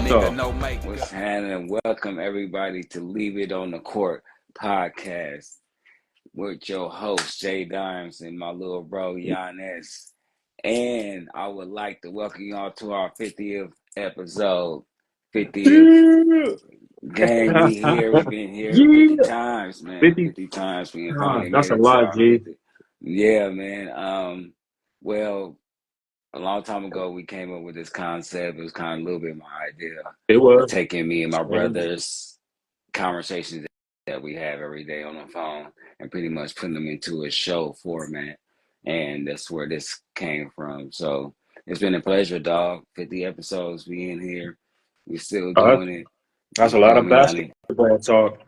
What's happening? Welcome everybody to Leave It on the Court podcast with your host Jay Dimes and my little bro Giannis. And I would like to welcome y'all to our 50th episode. 50th gang. We've been here 50 times, man. 50 times we finally That's made a it to lot, our G. 50. Yeah, man. Well, a long time ago, we came up with this concept. It was kind of a little bit my idea. It was Taking me and my brother's conversations that we have every day on the phone and pretty much putting them into a show format. And that's where this came from. So it's been a pleasure, dog. 50 episodes, we in here. We still doing it. That's a You lot feel of me, honey? basketball talk.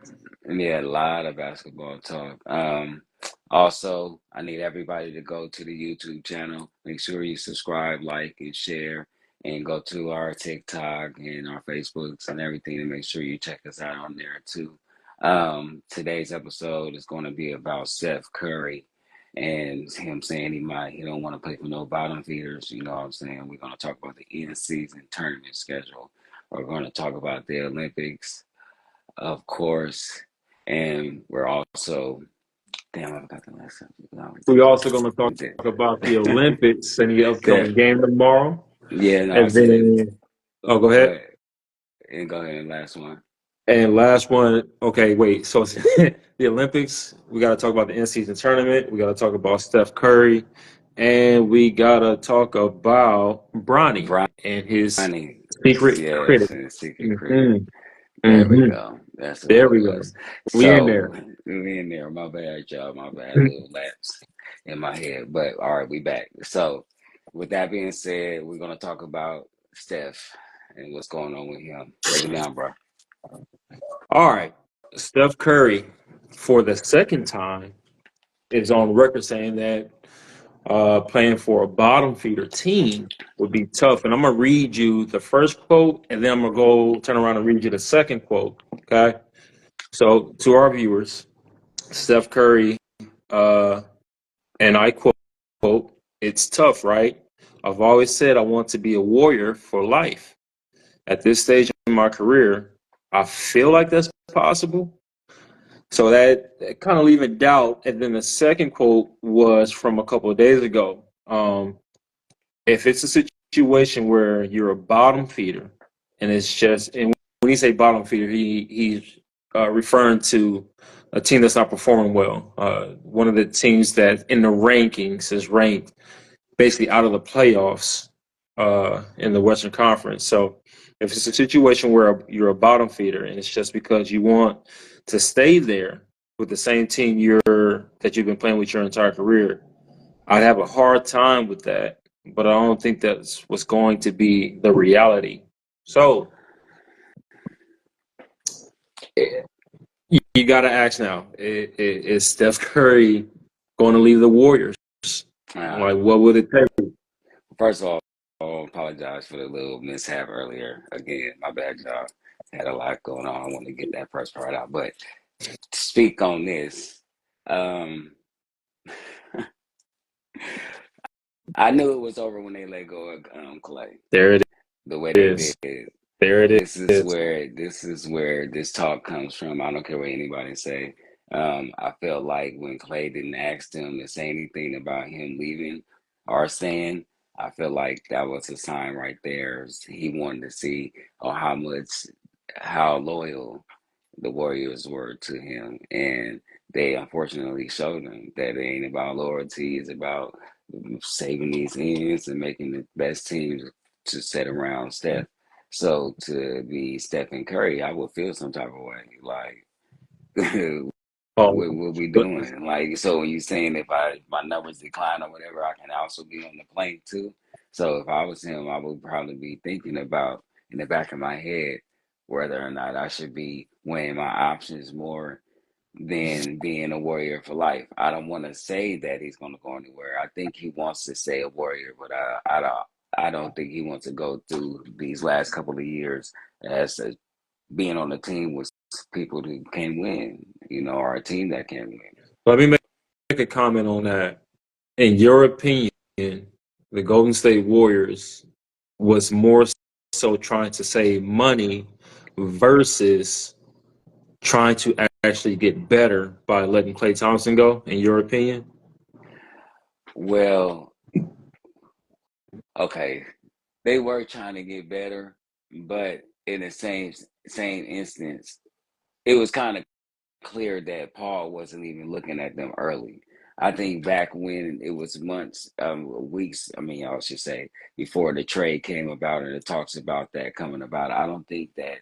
Yeah, a lot of basketball talk. Also, I need everybody to go to the YouTube channel. Make sure you subscribe, like, and share, and go to our TikTok and our Facebooks and everything to make sure you check us out on there too. Today's episode is going to be about Steph Curry and him saying he don't want to play for no bottom feeders. You know what I'm saying? We're going to talk about the in-season tournament schedule. We're going to talk about the Olympics, of course. And we're also, damn, I forgot the last subject. We're also going to talk about the Olympics and the upcoming game tomorrow. Yeah, no, And then, go ahead. And go ahead and last one. And last one, okay, wait. So the Olympics, we got to talk about the in-season tournament. We got to talk about Steph Curry. And we got to talk about Bronny and his secret critic. Secret critic. There we go. That's what there it we was. go. We in there. We in there. My bad, y'all. My bad. Little lapse in my head. But all right, we back. So with that being said, we're gonna talk about Steph and what's going on with him. Break it down, bro. All right. Steph Curry, for the second time, is on record saying that playing for a bottom feeder team would be tough. And I'm going to read you the first quote, and then I'm going to turn around and read you the second quote. Okay. So to our viewers, Steph Curry, and I quote, "It's tough, right? I've always said I want to be a warrior for life. At this stage in my career, I feel like that's possible." So that kind of leaving doubt. And then the second quote was from a couple of days ago. If it's a situation where you're a bottom feeder, and it's just, and when he say bottom feeder, he's referring to a team that's not performing well. One of the teams that in the rankings is ranked basically out of the playoffs in the Western Conference. So if it's a situation where you're a bottom feeder and it's just because you want to stay there with the same team that you've been playing with your entire career, I'd have a hard time with that. But I don't think that's what's going to be the reality. So you got to ask now: is Steph Curry going to leave the Warriors? Like, what would it take? First of all, I apologize for the little mishap earlier. Again, my bad, y'all. Had a lot going on. I want to get that first part out. But to speak on this, I knew it was over when they let go of Clay. There it is. The way they did. There it is. This is where this talk comes from. I don't care what anybody say. I felt like when Clay didn't ask them to say anything about him leaving or staying, I feel like that was a sign right there. He wanted to see how loyal the Warriors were to him, and they unfortunately showed him that it ain't about loyalty. It's about saving these ends and making the best teams to set around Steph. So to be Stephen Curry, I would feel some type of way. Like, what we doing? Like, so when you saying if my numbers decline or whatever, I can also be on the plane too. So if I was him, I would probably be thinking about in the back of my head whether or not I should be weighing my options more than being a warrior for life. I don't want to say that he's going to go anywhere. I think he wants to stay a warrior, but I don't think he wants to go through these last couple of years as being on a team with people who can win, or a team that can win. Let me make a comment on that. In your opinion, the Golden State Warriors was more so trying to save money versus trying to actually get better by letting Klay Thompson go, in your opinion? Well, okay, they were trying to get better, but in the same instance, it was kind of clear that Paul wasn't even looking at them early. I think back when it was months, weeks, I mean, I should say, before the trade came about and it talks about that coming about, I don't think that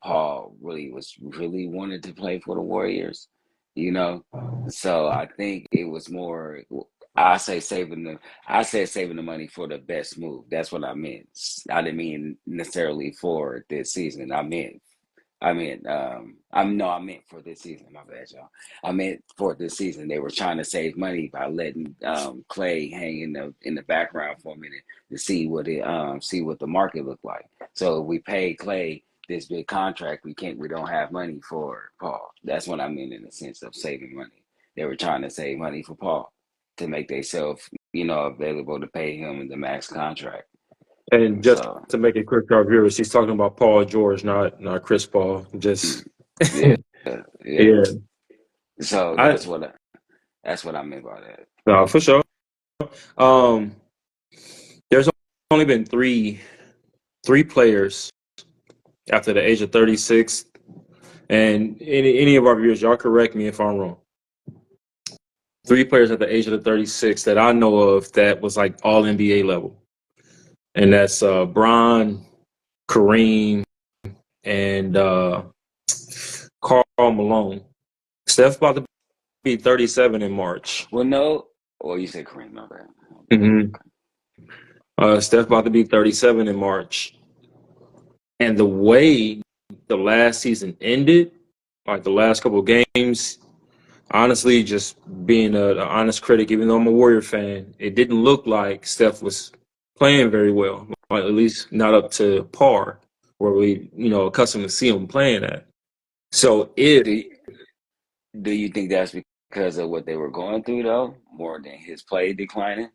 Paul really wanted to play for the Warriors, you know? So I think it was more, I say saving the, I said saving the money for the best move. That's what I meant. I didn't mean necessarily for this season. I meant for this season. My bad, y'all. I meant for this season. They were trying to save money by letting Clay hang in the background for a minute to see what the market looked like. So if we pay Clay this big contract, we don't have money for Paul. That's what I meant in the sense of saving money. They were trying to save money for Paul to make themselves, available to pay him the max contract. And just So to make it quick to our viewers, he's talking about Paul George, not Chris Paul. mm, Just yeah, yeah. yeah, So I that's what I meant by that. no, for sure. Um, there's only been three players after the age of 36, and any of our viewers, y'all correct me if I'm wrong. Three players at the age of the 36 that I know of that was like all NBA level, and that's Bron, Kareem, and Karl Malone. Steph about to be 37 in March. Well, no. Well, you said Kareem, my bad. Mm-hmm. Steph about to be 37 in March. And the way the last season ended, like the last couple of games, honestly, just being an honest critic, even though I'm a Warrior fan, it didn't look like Steph was playing very well, or at least not up to par where we, accustomed to see him playing at. So if Do you, do you think that's because of what they were going through, though, more than his play declining?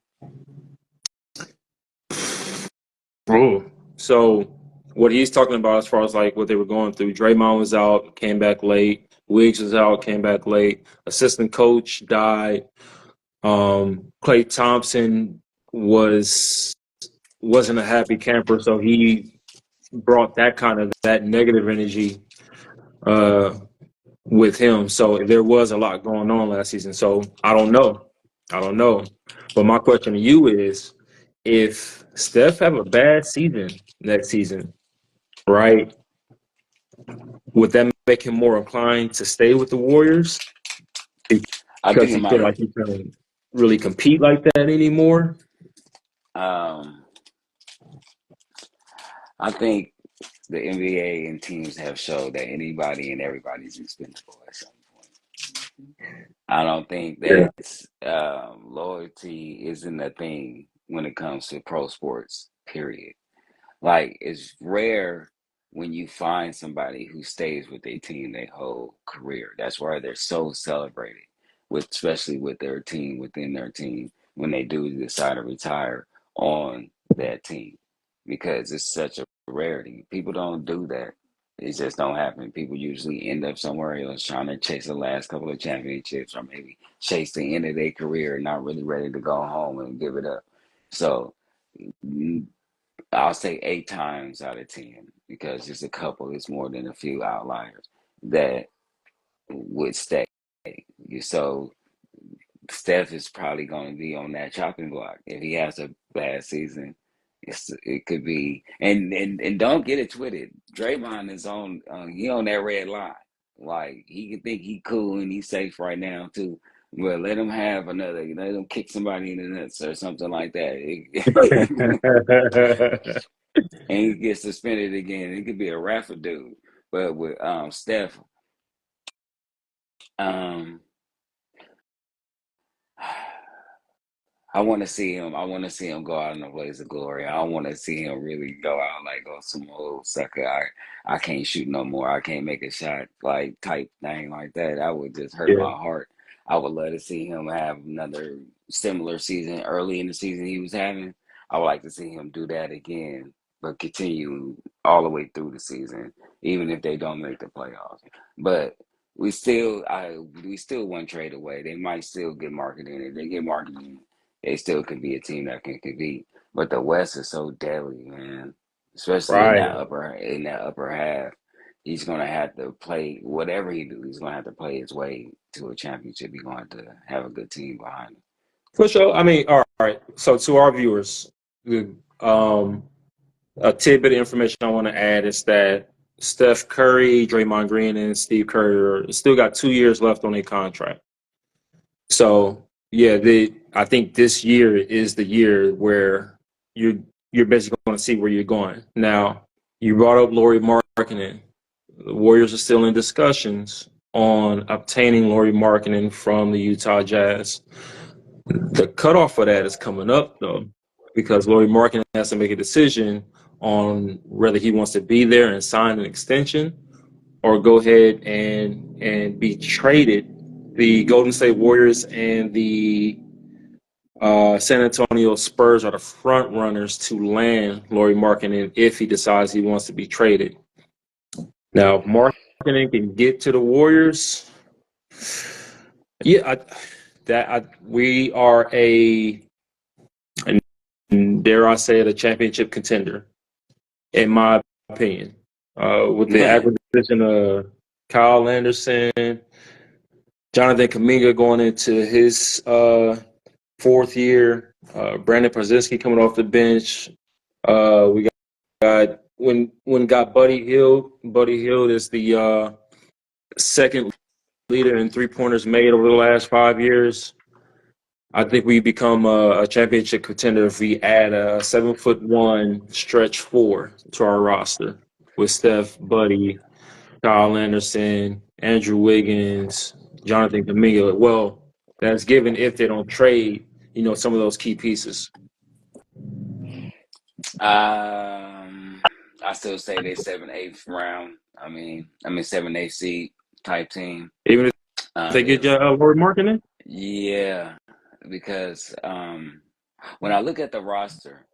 Oh, so what he's talking about as far as like what they were going through, Draymond was out, came back late. Wiggs was out, came back late. Assistant coach died. Klay Thompson wasn't a happy camper, so he brought that negative energy uh, with him. So there was a lot going on last season. So I don't know. But my question to you is, if Steph have a bad season next season, right? Would that make him more inclined to stay with the Warriors I think because it he feel might. like he can't really compete like that anymore? Um, I think the NBA and teams have showed that anybody and everybody's expendable at some point. I don't think Yeah. that loyalty isn't a thing when it comes to pro sports. Period. Like it's rare when you find somebody who stays with their team their whole career. That's why they're so celebrated with, especially with their team within their team when they do decide to retire on that team, because it's such a rarity. People don't do that. It just don't happen. People usually end up somewhere else trying to chase the last couple of championships or maybe chase the end of their career and not really ready to go home and give it up. So I'll say 8 times out of 10, because just a couple is more than a few outliers that would stay. So Steph is probably going to be on that chopping block if he has a bad season. It could be, and don't get it twisted. Draymond is he on that red line. Like he can think he cool and he's safe right now too. Well, let him have let him kick somebody in the nuts or something like that. And he gets suspended again. It could be a raffle dude. But with Steph, um, I want to see him. I want to see him go out in a blaze of glory. I want to see him really go out like on some old sucker. I can't shoot no more. I can't make a shot like type thing like that. That would just hurt Yeah. my heart. I would love to see him have another similar season early in the season he was having. I would like to see him do that again. but continue all the way through the season, even if they don't make the playoffs. But we still one trade away. They might still get marketing. If they get marketing, they still could be a team that can compete. But the West is so deadly, man. Especially Right. in that upper half. He's gonna have to play whatever he do. He's gonna have to play his way to a championship. He's going to have a good team behind him. For sure. I mean, all right. So to our viewers, um, a tidbit of information I want to add is that Steph Curry, Draymond Green, and Steve Curry still got 2 years left on their contract. So yeah, I think this year is the year where you're you're basically going to see where you're going. Now, you brought up Lauri Markkanen. The Warriors are still in discussions on obtaining Lauri Markkanen from the Utah Jazz. The cutoff for that is coming up though, because Lauri Markkanen has to make a decision on whether he wants to be there and sign an extension or go ahead and be traded. The Golden State Warriors and the San Antonio Spurs are the front runners to land Lauri Markkanen if he decides he wants to be traded. Now, if Markkanen can get to the Warriors, yeah, we are dare I say it, a championship contender, in my opinion. With the acquisition of Kyle Anderson, Jonathan Kuminga going into his fourth year, Brandon Pozinski coming off the bench. We got when got Buddy Hield. Buddy Hield is the second leader in 3-pointers made over the last 5 years. I think we become a championship contender if we add a 7'1" stretch four to our roster with Steph, Buddy, Kyle Anderson, Andrew Wiggins, Jonathan Kuminga. Well, that's given if they don't trade, some of those key pieces. I still say they 7/8 round. I mean 7/8 seed type team. Even if they get If Lauri Markkanen? Yeah, because when I look at the roster,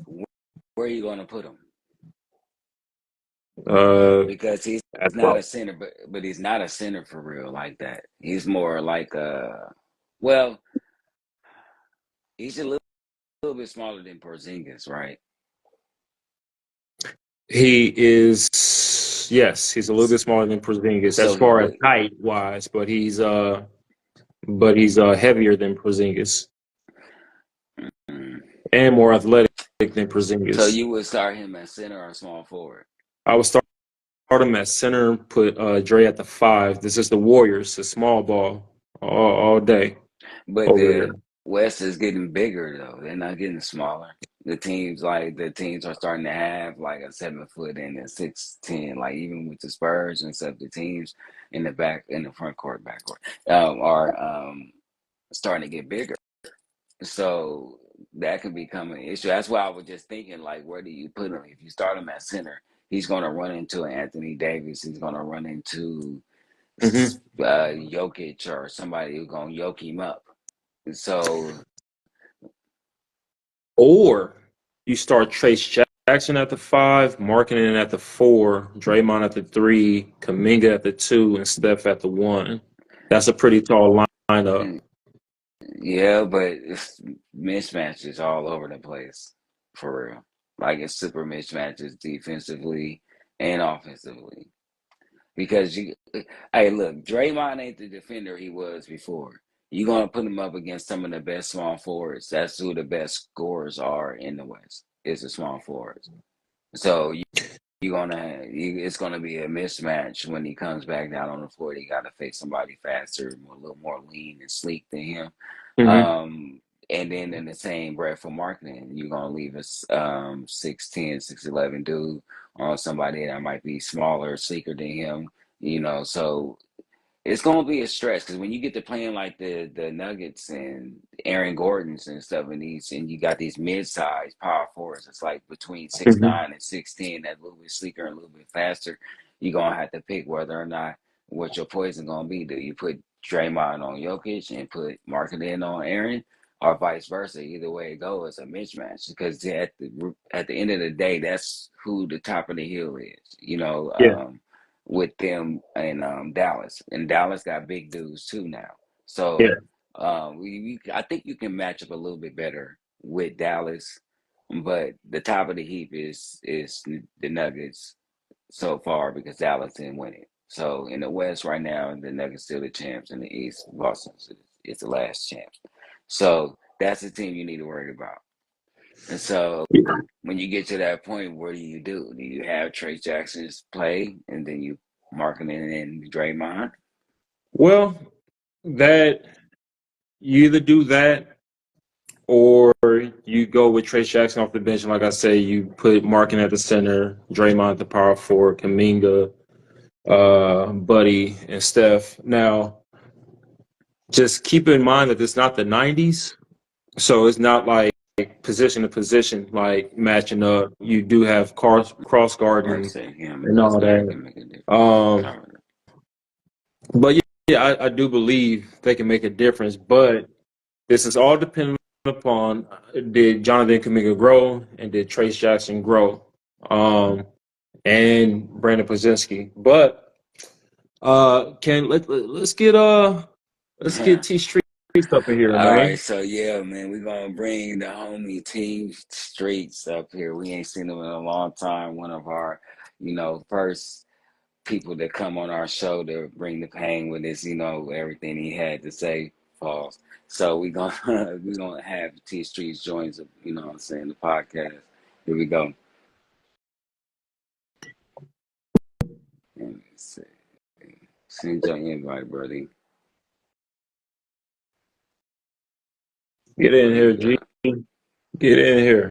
where are you going to put him? Because he's At not 12. a center, but he's not a center for real like that. He's more like well, he's a little bit smaller than Porzingis, right? He is, yes, he's a little bit smaller than Porzingis as So far as what? height wise, but he's heavier than Porzingis mm, and more athletic than So Porzingis. you would start him at center or small forward, I would start him at center, put Dre at the 5. This is the Warriors, a small ball all day but over there. the West is getting bigger though. They're not getting smaller. The teams are starting to have like a 7 foot and a 6'10". Like even with the Spurs and stuff, the teams in the front court, backcourt, are starting to get bigger. So that could become an issue. That's why I was just thinking, like, where do you put him? If you start him at center, he's going to run into Anthony Davis. He's going to run into Hmm. Jokic or somebody who's going to yoke him up. So, Or you start Trace Jackson at the 5, Markkanen at the 4, Draymond at the 3, Kuminga at the 2, and Steph at the 1. That's a pretty tall lineup. mm, yeah, but it's mismatches all over the place, for real. Like it's super mismatches defensively and offensively. Because hey, look, Draymond ain't the defender he was before. You're gonna put him up against some of the best small forwards. That's who the best scorers are in the West. Is the small forwards. So it's gonna be a mismatch when he comes back down on the floor. He got to face somebody faster, a little more lean and sleek than him. Hmm. And then in the same breath for marketing, you're gonna leave us 6'10", 6'11" dude on somebody that might be smaller, sleeker than him. So it's gonna be a stretch because when you get to playing like the Nuggets and Aaron Gordons and stuff, and you got these mid-sized power forwards, it's like between six Hmm. nine and 6'10", that a little bit sleeker and a little bit faster. You're gonna have to pick whether or not what your poison gonna be. Do you put Draymond on Jokic and put Markkanen on Aaron, or vice versa. Either way it goes, it's a mismatch because at the end of the day, that's who the top of the hill is. Yeah, With them and Dallas, and Dallas got big dudes too now. yeah. So I think you can match up a little bit better with Dallas, but the top of the heap is the Nuggets so far because Dallas didn't win it. So in the West right now, the Nuggets still the champs. In the East, Boston is the last champs. So that's the team you need to worry about. And so when you get to that point, what do you do? Do you have Trey Jackson's play and then you marking it in Draymond? Well, that you either do that or you go with Trace Jackson off the bench. And like I say, you put Markin at the center, Draymond at the power forward, Kaminga, Buddy, and Steph. Now, just keep in mind that it's not the 90s, so it's not like position to position, like matching up. You do have cross guarding Mercy, him and this all guy that. can make a difference. Um, All but yeah, I do believe they can make a difference. But this is all dependent upon did Jonathan Kaminga grow and did Trace Jackson grow, and Brandon Pozinski. But let's get right. T Streets up in here, All right, man. so yeah, man, we're gonna bring the homie Team Streets up here. We ain't seen him in a long time. One of our, first people that come on our show to bring the pain with his, everything he had to say. Pause. So we gonna we gonna have T Streets joins, what I'm saying, the podcast. Here we go. Let me see. Send your invite, buddy. Get in Where here, you G. at? Get in here.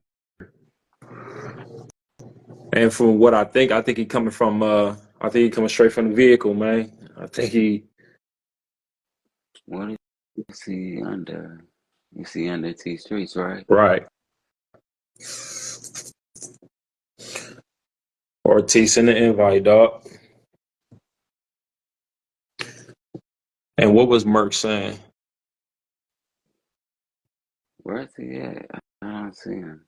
And from what I think he coming from I think he coming straight from the vehicle, man. I think he What is he under? You see under T Streets, right? right. Ortiz in the invite, dog. And what was Merck saying? Where's he at? I don't see him.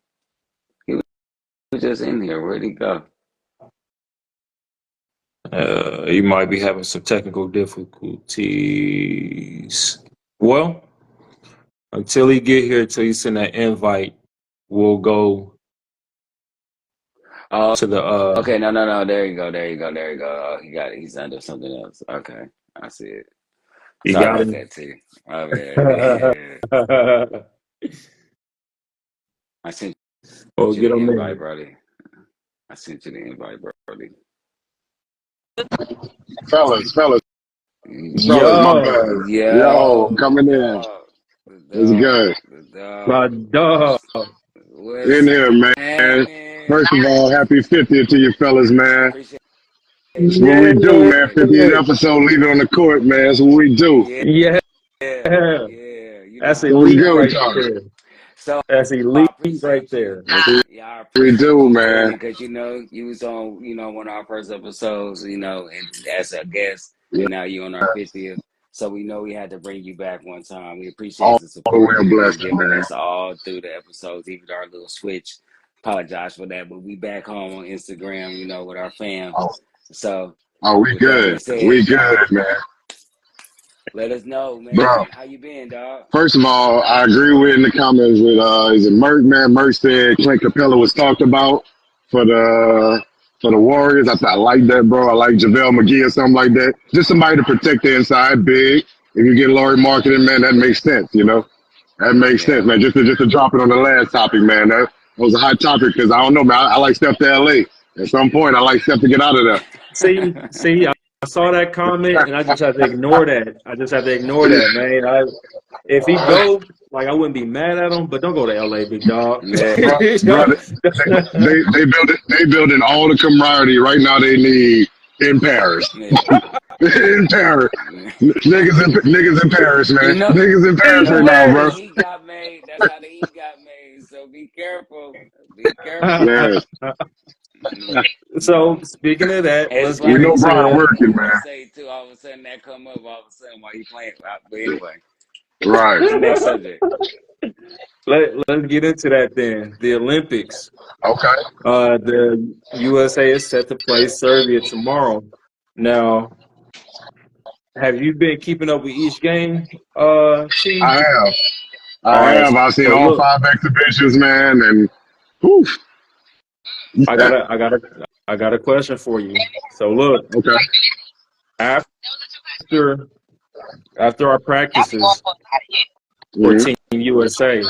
He was just in here. Where'd he go? He might be having some technical difficulties. Well, until he get here, until he send that invite, we'll go Oh, to the okay. No, no, no. There you go. There you go. There you go. Oh, he got it. He's under something else. Okay. I see it. you Sorry got about him. that, T. Oh, yeah. I sent Oh, you the get him invite, in. brother. I sent you the invite, brother. Fellas, my Yo, bad. Yo, Yo, coming in. the It's good. the my dog. dog. In What's here, man. happening? First of all, happy 50th to you fellas, man. Appreciate it, That's what Yeah, we man. do, man. Appreciate it. 50th episode, leave it on the court, man. That's what we do. Yeah, yeah. yeah. You know That's how What's we elite good with right do. y'all? there. So That's I elite right appreciate you. there. That's what Yeah, I we appreciate do, you man. joining because you was on one of our first episodes, and as a guest, Yeah, and now you're on our 50th. So we know we had to bring you back one time. We appreciate all the the way support a you've been blessing, giving man. us all through the episodes, even our little switch. Apologize for that, but we back home on Instagram, with our fam. Oh, So oh, we with that being good. We said, good, man. let us know, Bro, man. How you been, dog? first of all, I agree with in the comments with is it Merck, man? Merck said Clint Capella was talked about for the Warriors. I like that, bro. I like JaVale McGee or something like that. Just somebody to protect the inside big. If you get Laurie Marketing, man, that makes sense. That makes sense, Yeah. man. Just to drop it on the last topic, man. That was a hot topic because I don't know, man. I like Steph to LA. At some point, I like Steph to get out of there. See, I saw that comment and I just have to ignore that. I just have to ignore that, man. If he go, like I wouldn't be mad at him, but don't go to LA, big dog. Yeah. Bro, brother, they building all the camaraderie right now they need in Paris. Yeah. In Paris. Yeah. Niggas in Paris, You man. know, Niggas in you Paris know right that's now, how the bro. heat got made. That's how the heat got made. So be careful. Be careful. Yes. So speaking of that, It's let's get We know funny into too. Brian I working, was man. gonna say too. All of a sudden that come up. All of a sudden while you playing. But anyway, Right. next subject. Let's get into that then. The Olympics. Okay. The USA is set to play Serbia tomorrow. Now, have you been keeping up with each game, T? I have. I All right. have. I've seen So all look, 5 exhibitions, man, and whew, I got a, I got a, I got a question for you. So look, okay. after after our practices for Hmm. Team USA,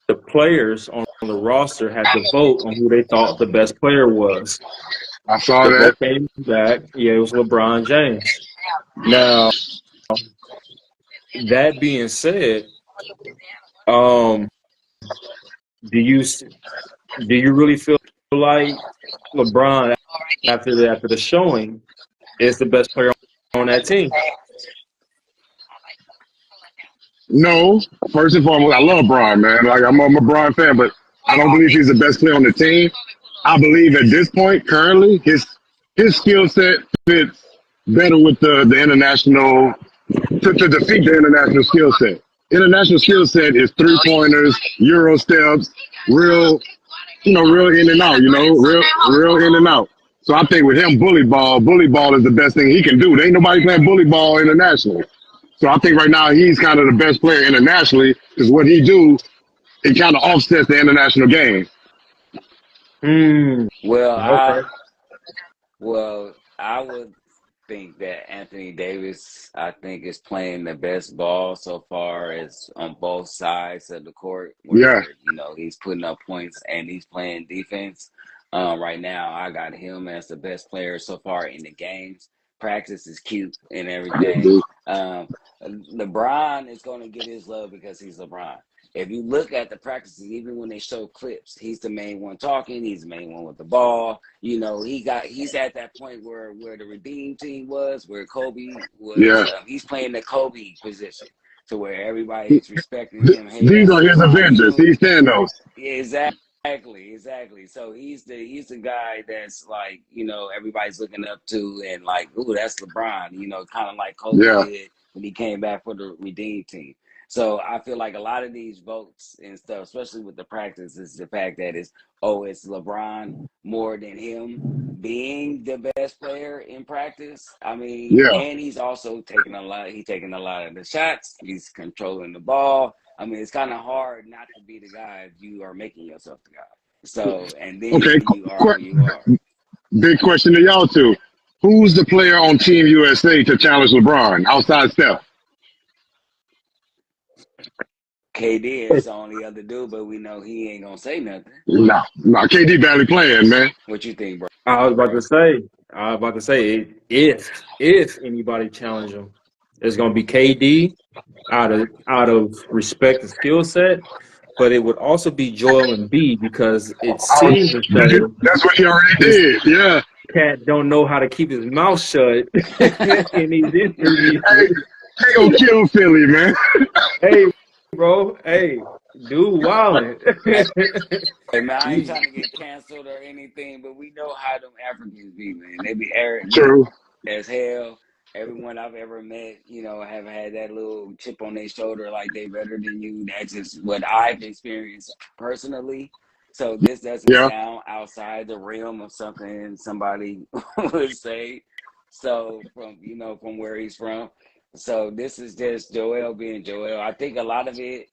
the players on the roster had to vote on who they thought the best player was. I saw The that. vote came back. Yeah, it was LeBron James. Now, that being said, um, do you do you really feel like LeBron after the showing is the best player on that team? No, first and foremost, I love Bron, man. Like I'm a Bron fan, but I don't believe he's the best player on the team. I believe at this point, currently, his skill set fits better with the international to defeat the international skill set. International skill set is 3 pointers, Euro steps, real, real in and out, real in and out. So I think with him, bully ball is the best thing he can do. There ain't nobody playing bully ball internationally. So I think right now he's kind of the best player internationally because what he do, it kind of offsets the international game. Hmm. Well, Okay. I would think that Anthony Davis, I think, is playing the best ball so far as on both sides of the court, Yeah, where he's putting up points and he's playing defense. Right now, I got him as the best player so far in the games. Practice is cute and yeah, everything. dude. LeBron is going to get his love because he's LeBron. If you look at the practices, even when they show clips, he's the main one talking. He's the main one with the ball. He's at that point where the Redeem team was, where Kobe was. Yeah. He's playing the Kobe position, to where everybody's respecting him. Hey, These that's are his LeBron. Avengers. He's Thanos. Exactly. So he's the guy that's like, everybody's looking up to and like, ooh, that's LeBron, kind of like Kobe Yeah. did when he came back for the Redeem team. So I feel like a lot of these votes and stuff, especially with the practice, is the fact that it's LeBron more than him being the best player in practice. I mean, Yeah. and he's also taking a lot. He's taking a lot of the shots. He's controlling the ball. I mean, it's kind of hard not to be the guy if you are making yourself the guy. So, and Okay. then you are who you are. Big question to y'all too. Who's the player on Team USA to challenge LeBron outside Steph? KD is the only other dude, but we know he ain't gonna say nothing. Nah. KD barely playing, man. What you think, bro? I was about to say, if anybody challenge him, it's gonna be KD out of respect and skill set, but it would also be Joel Embiid because it seems as though That's what he already this did. Yeah. cat don't know how to keep his mouth shut in these interviews. He gonna kill Philly, man. Hey, bro. Hey, dude, wildin'. Hey man, I ain't trying to get canceled or anything, but we know how them Africans be, man. They be arrogant True. as hell. Everyone I've ever met, have had that little chip on their shoulder like they better than you. That's just what I've experienced personally. So this doesn't Yeah. sound outside the realm of something somebody would say. So from where he's from. So this is just Joel being Joel. I think a lot of it,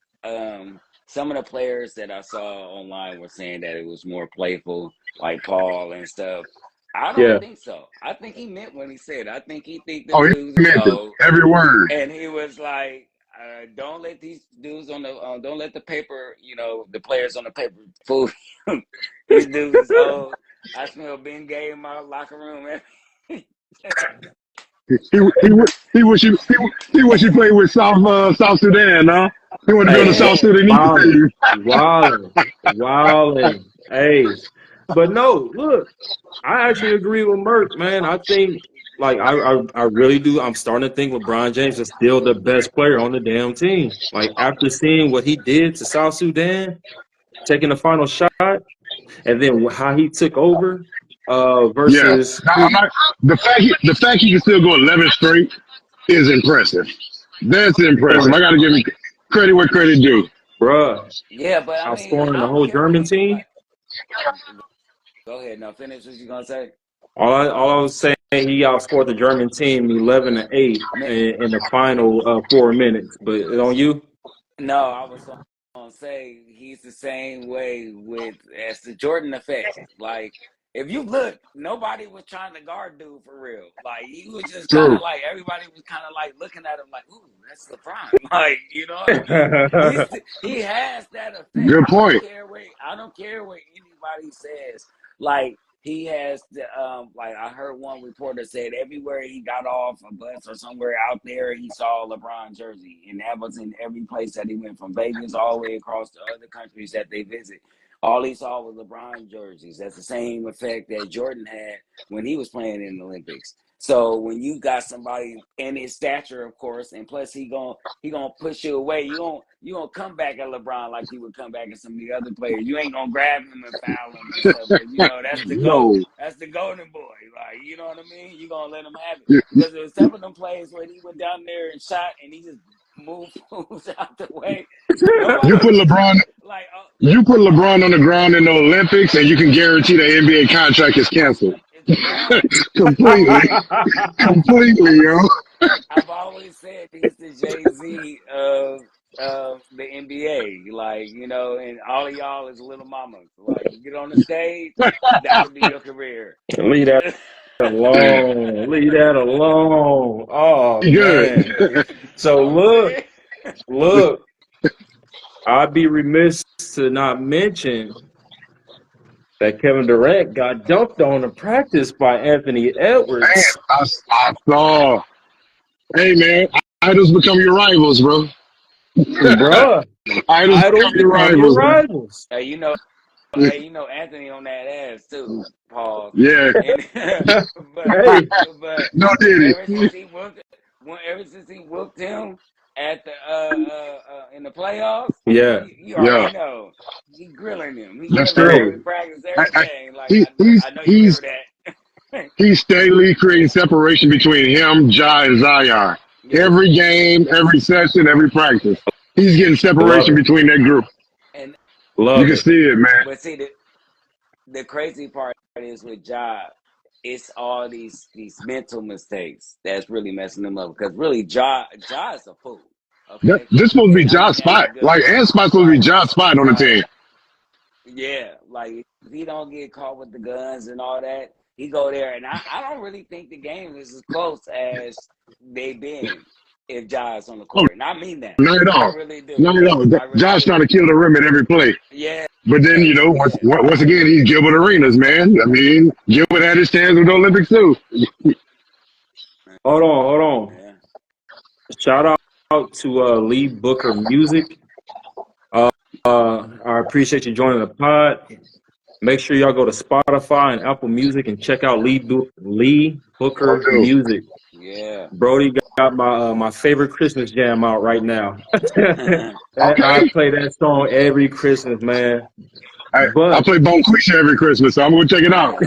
some of the players that I saw online were saying that it was more playful, like Paul and stuff. I don't Yeah. think so. I think he meant what he said. I think he think Oh, them he dudes is meant it. old, Every word. and he was like, "Don't let these dudes don't let the paper, the players on the paper fool you. These dudes is old. I smell Ben Gay in my locker room, man." He wish he played with South Sudan, huh? He wanted to be on the Hey, South Yeah. Sudanese wildin', team. wildin'. Hey, but no, look, I actually agree with Merck, man. I think, like, I really do. I'm starting to think LeBron James is still the best player on the damn team. Like, after seeing what he did to South Sudan, taking the final shot, and then how he took over, Yeah. versus Now, I'm not, the fact he can still go 11 straight is impressive. That's impressive. I got to give him. Credit where credit due. Bruh, Yeah, but I mean, outscoring the I don't whole care what German he team. like. Go ahead, now finish what you gonna say. All I was saying, he outscored the German team 11-8 Man, in the final 4 minutes. But on you, no, I was gonna say he's the same way with as the Jordan effect. Like, if you look, nobody was trying to guard dude for real. Like, he was just kind True. of like everybody was kind of like looking at him like, "Ooh, that's LeBron." Like, you know what I mean? He has that effect. Good point. I don't care what anybody says. Like, he has the like I heard one reporter said everywhere he got off a bus or somewhere out there he saw a LeBron jersey, and that was in every place that he went, from Vegas all the way across to other countries that they visit. All he saw was LeBron jerseys. That's the same effect that Jordan had when he was playing in the Olympics. So when you got somebody in his stature, of course, and plus he gonna push you away. You gonna come back at LeBron like you would come back at some of the other players. You ain't gonna grab him and foul him and stuff because you know that's the goat. No. That's the golden boy. Like, you know what I mean? You gonna let him have it You, because there was some of them plays where he went down there and shot and he just moves out the way. you Nobody put was LeBron like, you put LeBron on the ground in the Olympics and you can guarantee the NBA contract is canceled. it's done. I've Completely. always Completely, yo. I've always said he's the Jay-Z of the NBA. Like, you know, and all of y'all is little mamas. Like, you get on the stage, that'll be your career. leave that alone. Leave that alone. Oh Good. man. So I'm saying. look. I'd be remiss to not mention that Kevin Durant got dunked on in practice by Anthony Man, Edwards. I saw. Hey, man, idols become your rivals, bro. Bruh, Idols become idols your become your rivals, man. rivals. Hey, Anthony on that ass too. Pause. Yeah. And but Hey, No diddy. ever since he whooped him at the in the playoffs, yeah, you Yeah, already know he grilling him. He that's grilling him true. hey, every practice, I, I, everything. Like he, I know you he's remember that. he's steadily creating separation between him, Ja, and Zion. Yeah, Every game, every session, every practice, he's getting love separation it, between that group. and You love can it. see it, man. but see the crazy part is with Ja, it's all these mental mistakes that's really messing them up. Because really, Ja is a fool. Okay, This supposed to be and I Ja's mean that in spot. a good Like, way. and spot's supposed to be Like, Ja's spot on the like team. yeah, like if he don't get caught with the guns and all that, he go there. And I don't really think the game is as close as they been if Ja is on the Oh, court. And I mean that. not at I all. really do. Not at all. I really Josh do. trying to kill the rim at every play. Yeah, But then, you know, yeah. once again, he's Gilbert Arenas, man. I mean, Gilbert had his chance with the Olympics, too. Hold on. Yeah. Shout out to Lee Booker Music. I appreciate you joining the pod. Make sure y'all go to Spotify and Apple Music and check out Lee Oh, Booker dude. Music. Yeah. Brody got my favorite Christmas jam out right now. I Okay. play that song every Christmas, man. I But play Bonquisha every Christmas, so I'm going to check it out.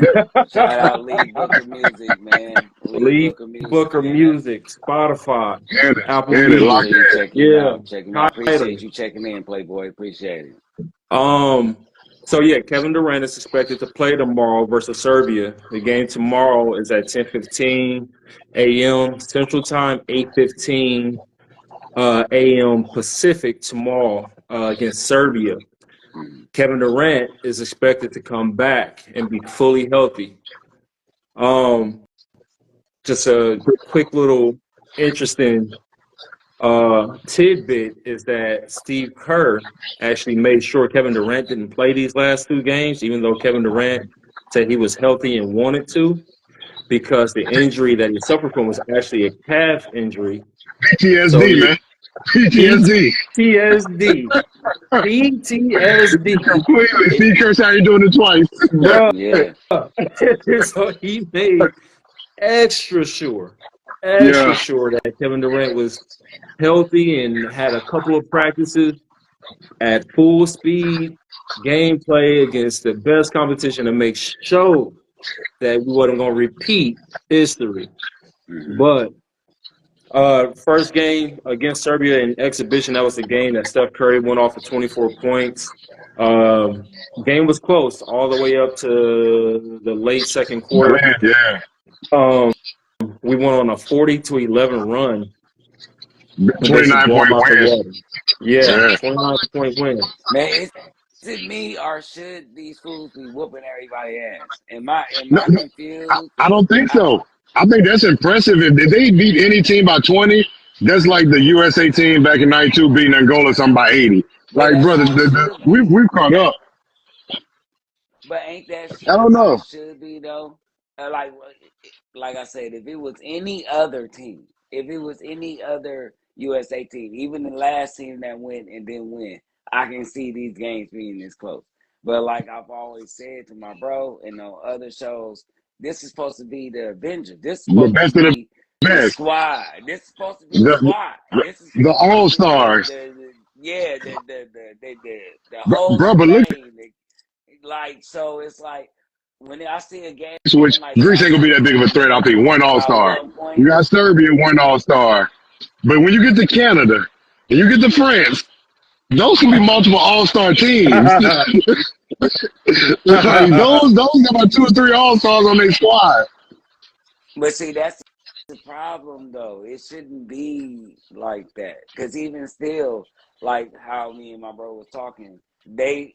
Shout out Lee Booker Music, man. Lee Lee Booker Music, Booker man. That's Music, Spotify, And it, Apple and it, make lock Music. sure you in. check him Yeah, out. Check him out. Appreciate title. you checking in, Playboy. Appreciate it. Um, so yeah, Kevin Durant is expected to play tomorrow versus Serbia. The game tomorrow is at 10:15 a.m. Central Time, 8:15 a.m. Pacific tomorrow against Serbia. Mhm. Kevin Durant is expected to come back and be fully healthy. Um, just a quick little interesting tidbit is that Steve Kerr actually made sure Kevin Durant didn't play these last 2 games, even though Kevin Durant said he was healthy and wanted to, because the injury that he suffered from was actually a calf injury. So PTSD, he man. PTSD. PTSD, PTSD, Completely. Steve Kerr how you doing it twice. bro. Yeah. So he made extra sure, extra Yeah. sure that Kevin Durant was healthy and had a couple of practices at full speed gameplay against the best competition to make sure that we wasn't going to repeat history. Hmm. But First game against Serbia in exhibition. That was the game that Steph Curry went off for 24 points. Game was close all the way up to the late second quarter. Yeah. We went on a 40-11 run to basically 29 blow point them out the win. water. Yeah, Yeah. 29-point win. Man, is it me or should these fools be whooping everybody ass? Am No, I no, confused? I don't think I, so. I think that's impressive. If they beat any team by 20, that's like the USA team back in '92 beating Angola something by 80. but Like, that's brother, how it should be. we've caught up. But ain't that I don't how it know. should be though? Like I said, if it was any other team, if it was any other USA team, even the last team that went and didn't win, I can see these games being this close. But like I've always said to my bro and on other shows, this is supposed to be the Avenger. This is The supposed to best of the be the best. squad. This is supposed to be the The, squad. This is the supposed to All be Stars. the whole Bro, but look shebang. Like, so it's like when I see a game at which like Greece ain't gonna be that big of a threat. I think one All by Star. 1 point, You got Serbia, one All Star. But when you get to Canada and you get to France, those can be multiple All Star teams. It's like those got about 2 or 3 All Stars on their squad. but see, that's the problem though. It shouldn't be like that because even still, like how me and my bro was talking, they're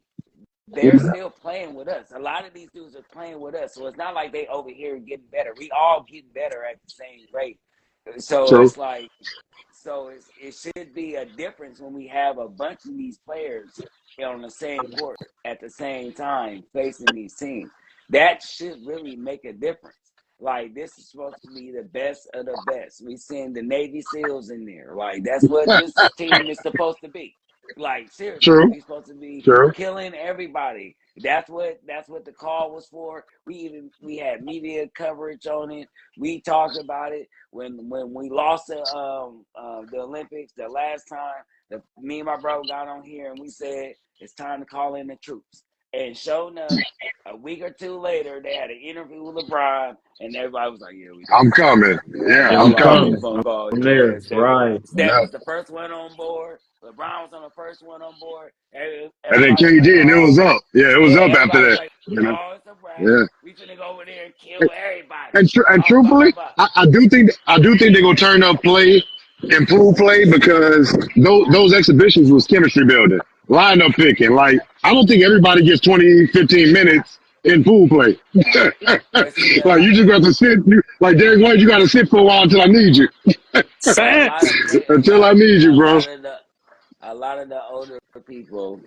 still playing with us. A lot of these dudes are playing with us, so it's not like they over here getting better. We all getting better at the same rate. So True. it's like, it should be a difference when we have a bunch of these players on the same court at the same time facing these teams. That should really make a difference. Like this is supposed to be the best of the best. We send the Navy SEALs in there. Like that's what this team is supposed to be. Like seriously, True. we supposed to be True. killing everybody. That's what the call was for. We had media coverage on it. We talked about it when we lost the Olympics the last time. Me and my bro got on here and we said it's time to call in the troops. And sure enough, a week or two later, they had an interview with LeBron, and everybody was like, "Yeah, we I'm doing it." coming. Like Yeah, Yeah, I'm I'm everybody on coming. the coming. phone call, I'm yeah. there. Right. Steph Yeah. was the first one on board. LeBron was on the first one on board. And then Everybody was like, KD, and it was "Oh, up. Yeah, it was yeah." up after Everybody was that. like, You know. "Oh, it's a wrap. Yeah. We finna go over there and kill everybody." And Blah blah truthfully, blah. I do think they're gonna turn up play, improve play because those exhibitions was chemistry building, lineup picking. Like I don't think everybody gets 20, 15 minutes in pool play. But see, Like you just got to sit. Like Derek White, you got to sit for a while until I need you. a lot of Until I need you, a bro. lot of the a lot of the older people,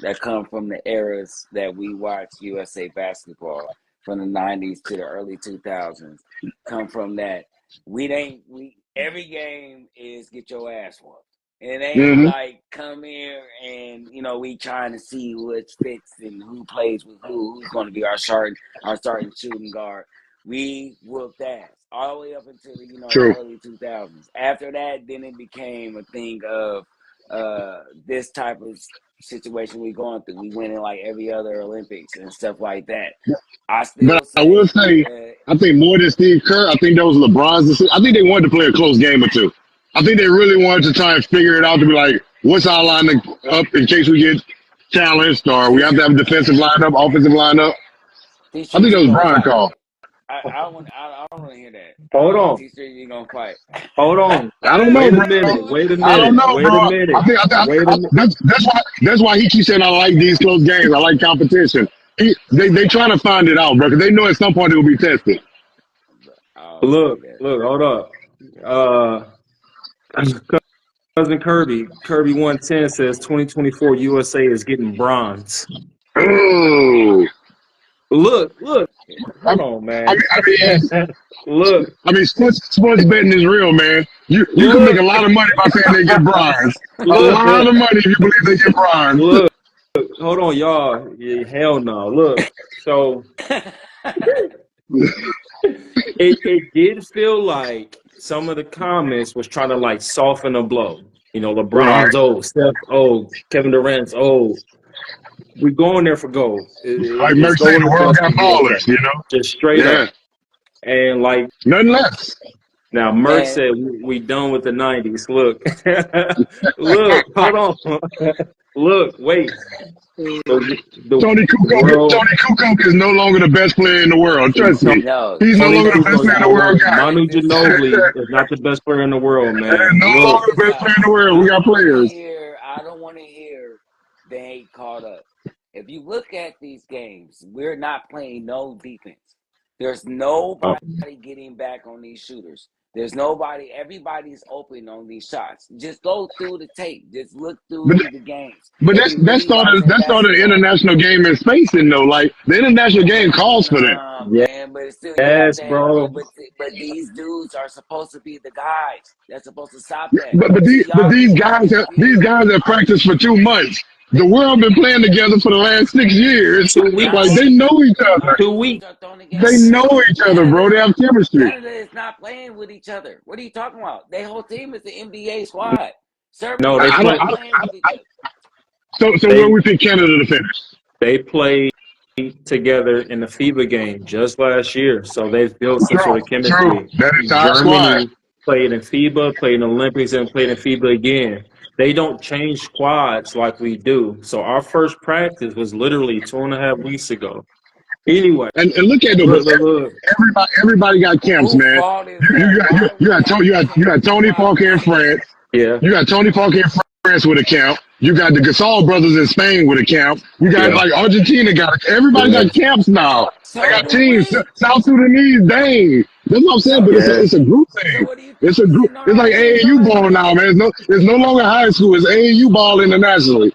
that come from the eras that we watched USA basketball from the '90s to the early 2000s, come from that. We every game is get your ass whooped. It ain't Hmm. like come here and we trying to see which fits and who plays with who's going to be our starting shooting guard. We whooped ass all the way up until the True. early 2000s. After that, then it became a thing of this type of situation we going through. We win in like every other Olympics and stuff like that. I But still I will say say, I think more than Steve Kerr, I think that was LeBron's decision. I think they wanted to play a close game or two. I think they really wanted to try and figure it out to be like, what's our lineup up in case we get challenged or we have to have a defensive lineup, offensive lineup. T I think Street, that you was gonna Brian fight. call. I don't want to hear that. I Hold don't think on. T Street you gonna fight. Hold on. I don't know, Wait a bro. minute. Wait a I don't minute. know, Wait bro. a I minute. think, Wait a minute. that's why he keeps saying I like these close games. I like competition. They trying to find it out, bro, because they know at some point it will be tested. I don't Look, believe that. look, hold up. Cousin Kirby 110 says 2024 USA is getting bronze. Oh, Look, Yeah. I, hold on, I man. mean, I mean, Look, sports betting is real, man. You can make a look, lot of money by saying they get bronze. A lot look, of money if you believe they get bronze. look. Hold on, y'all. Yeah, hell no. Look, so it did feel like some of the comments was trying to like soften the blow. Right. LeBron's old, Steph's old, Kevin Durant's old. We're going there for gold. Like It's Merck said, gold the or world bust got for USA. ballers, you know? Just straight Yeah. up. And like Nothing less. Now, Merck Man, said we done with the '90s. Look, look, hold on, look, wait. The world. Tony Kukoc is no longer the best player in the world. Trust me. no, He's no Tony longer the best Kukoc player is in no the world, longer. guys. Manu check this out. Ginobili is not the best player in the world, man. No Check Look, longer the this best player out. in the world. We I got don't want to players. hear. I don't want to hear. They ain't caught up. If you look at these games, we're not playing no defense. There's nobody getting back on these shooters. There's nobody. Everybody's open on these shots. Just go through the tape. Just look But through the games. but If you that really started watching the basketball, international game in spacing though. Like the international game calls for that. nah, man. But it's still, you have yes, to have. bro. But these dudes are supposed to be the guys. They're supposed to stop that. But See, but y'all getting it these confused. guys have practiced for 2 months. The world been playing together for the last 6 years. 2 weeks. Like Nah, they know each other. Two dudes weeks. are throwing the They game. know each other, bro. They Canada, have chemistry. Canada is not playing with each other. What are you talking about? Their whole team is the NBA squad. No, Serbia they is I don't. play. not playing with each other. So where They we pick Canada to finish? they play together in the FIBA game just last year, so they've built some True, sort of true. chemistry. That entire squad. Germany played in FIBA, played in Olympics, and played in FIBA again. They don't change squads like we do. So our first practice was literally 2.5 weeks ago. Anyway, And look at them. look, look, look. Everybody got camps, Who man. fault is that? Why You we have to You change got Tony Parker in squads? France. Yeah, You got Tony Parker in France with a camp. You got the Gasol brothers in Spain with a camp. You got yeah, like Argentina got everybody yeah, got camps now. They So got do teams. we. South Sudanese, dang. That's what I'm saying. So But yeah. it's a group so thing. what do you It's a group. no It's no like we ain't AAU talking ball now, man. It's no longer high school. It's AAU ball internationally.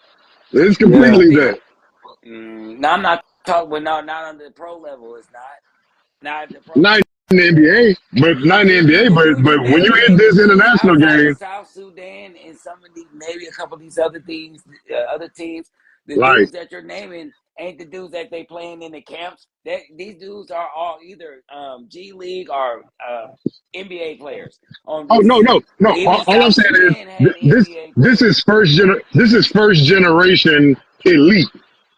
It's Yeah. completely that. no, I'm not talking well, no, not on the pro level, it's not. Not at the pro Not level. in the NBA, but not in the NBA. You But when you hit the this dudes international outside of game, South Sudan and some of these, maybe a couple of these other things, other teams, the like, dudes that you're naming ain't the dudes that they playing in the camps. That these dudes are all either G League or NBA players on oh this team. no. Even All I'm South saying is Sudan had NBA this players. is this is first generation elite.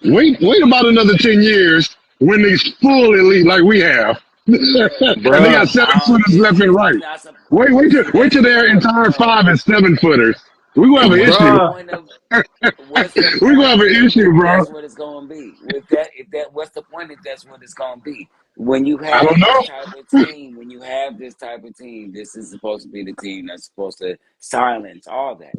Wait about another 10 years when they full elite like we have, and they got Bruh. 7 footers left and right. It's not some. See, Wait that's till their because entire no. 5 and 7 footers. We gonna have an What's the issue. Bruh. point of what's the We gonna have point an issue, if bro. that's what it's gonna be? If that what's the point if that's what it's gonna be? When you I don't have this know. type of team, this is supposed to be the team that's supposed to silence all that.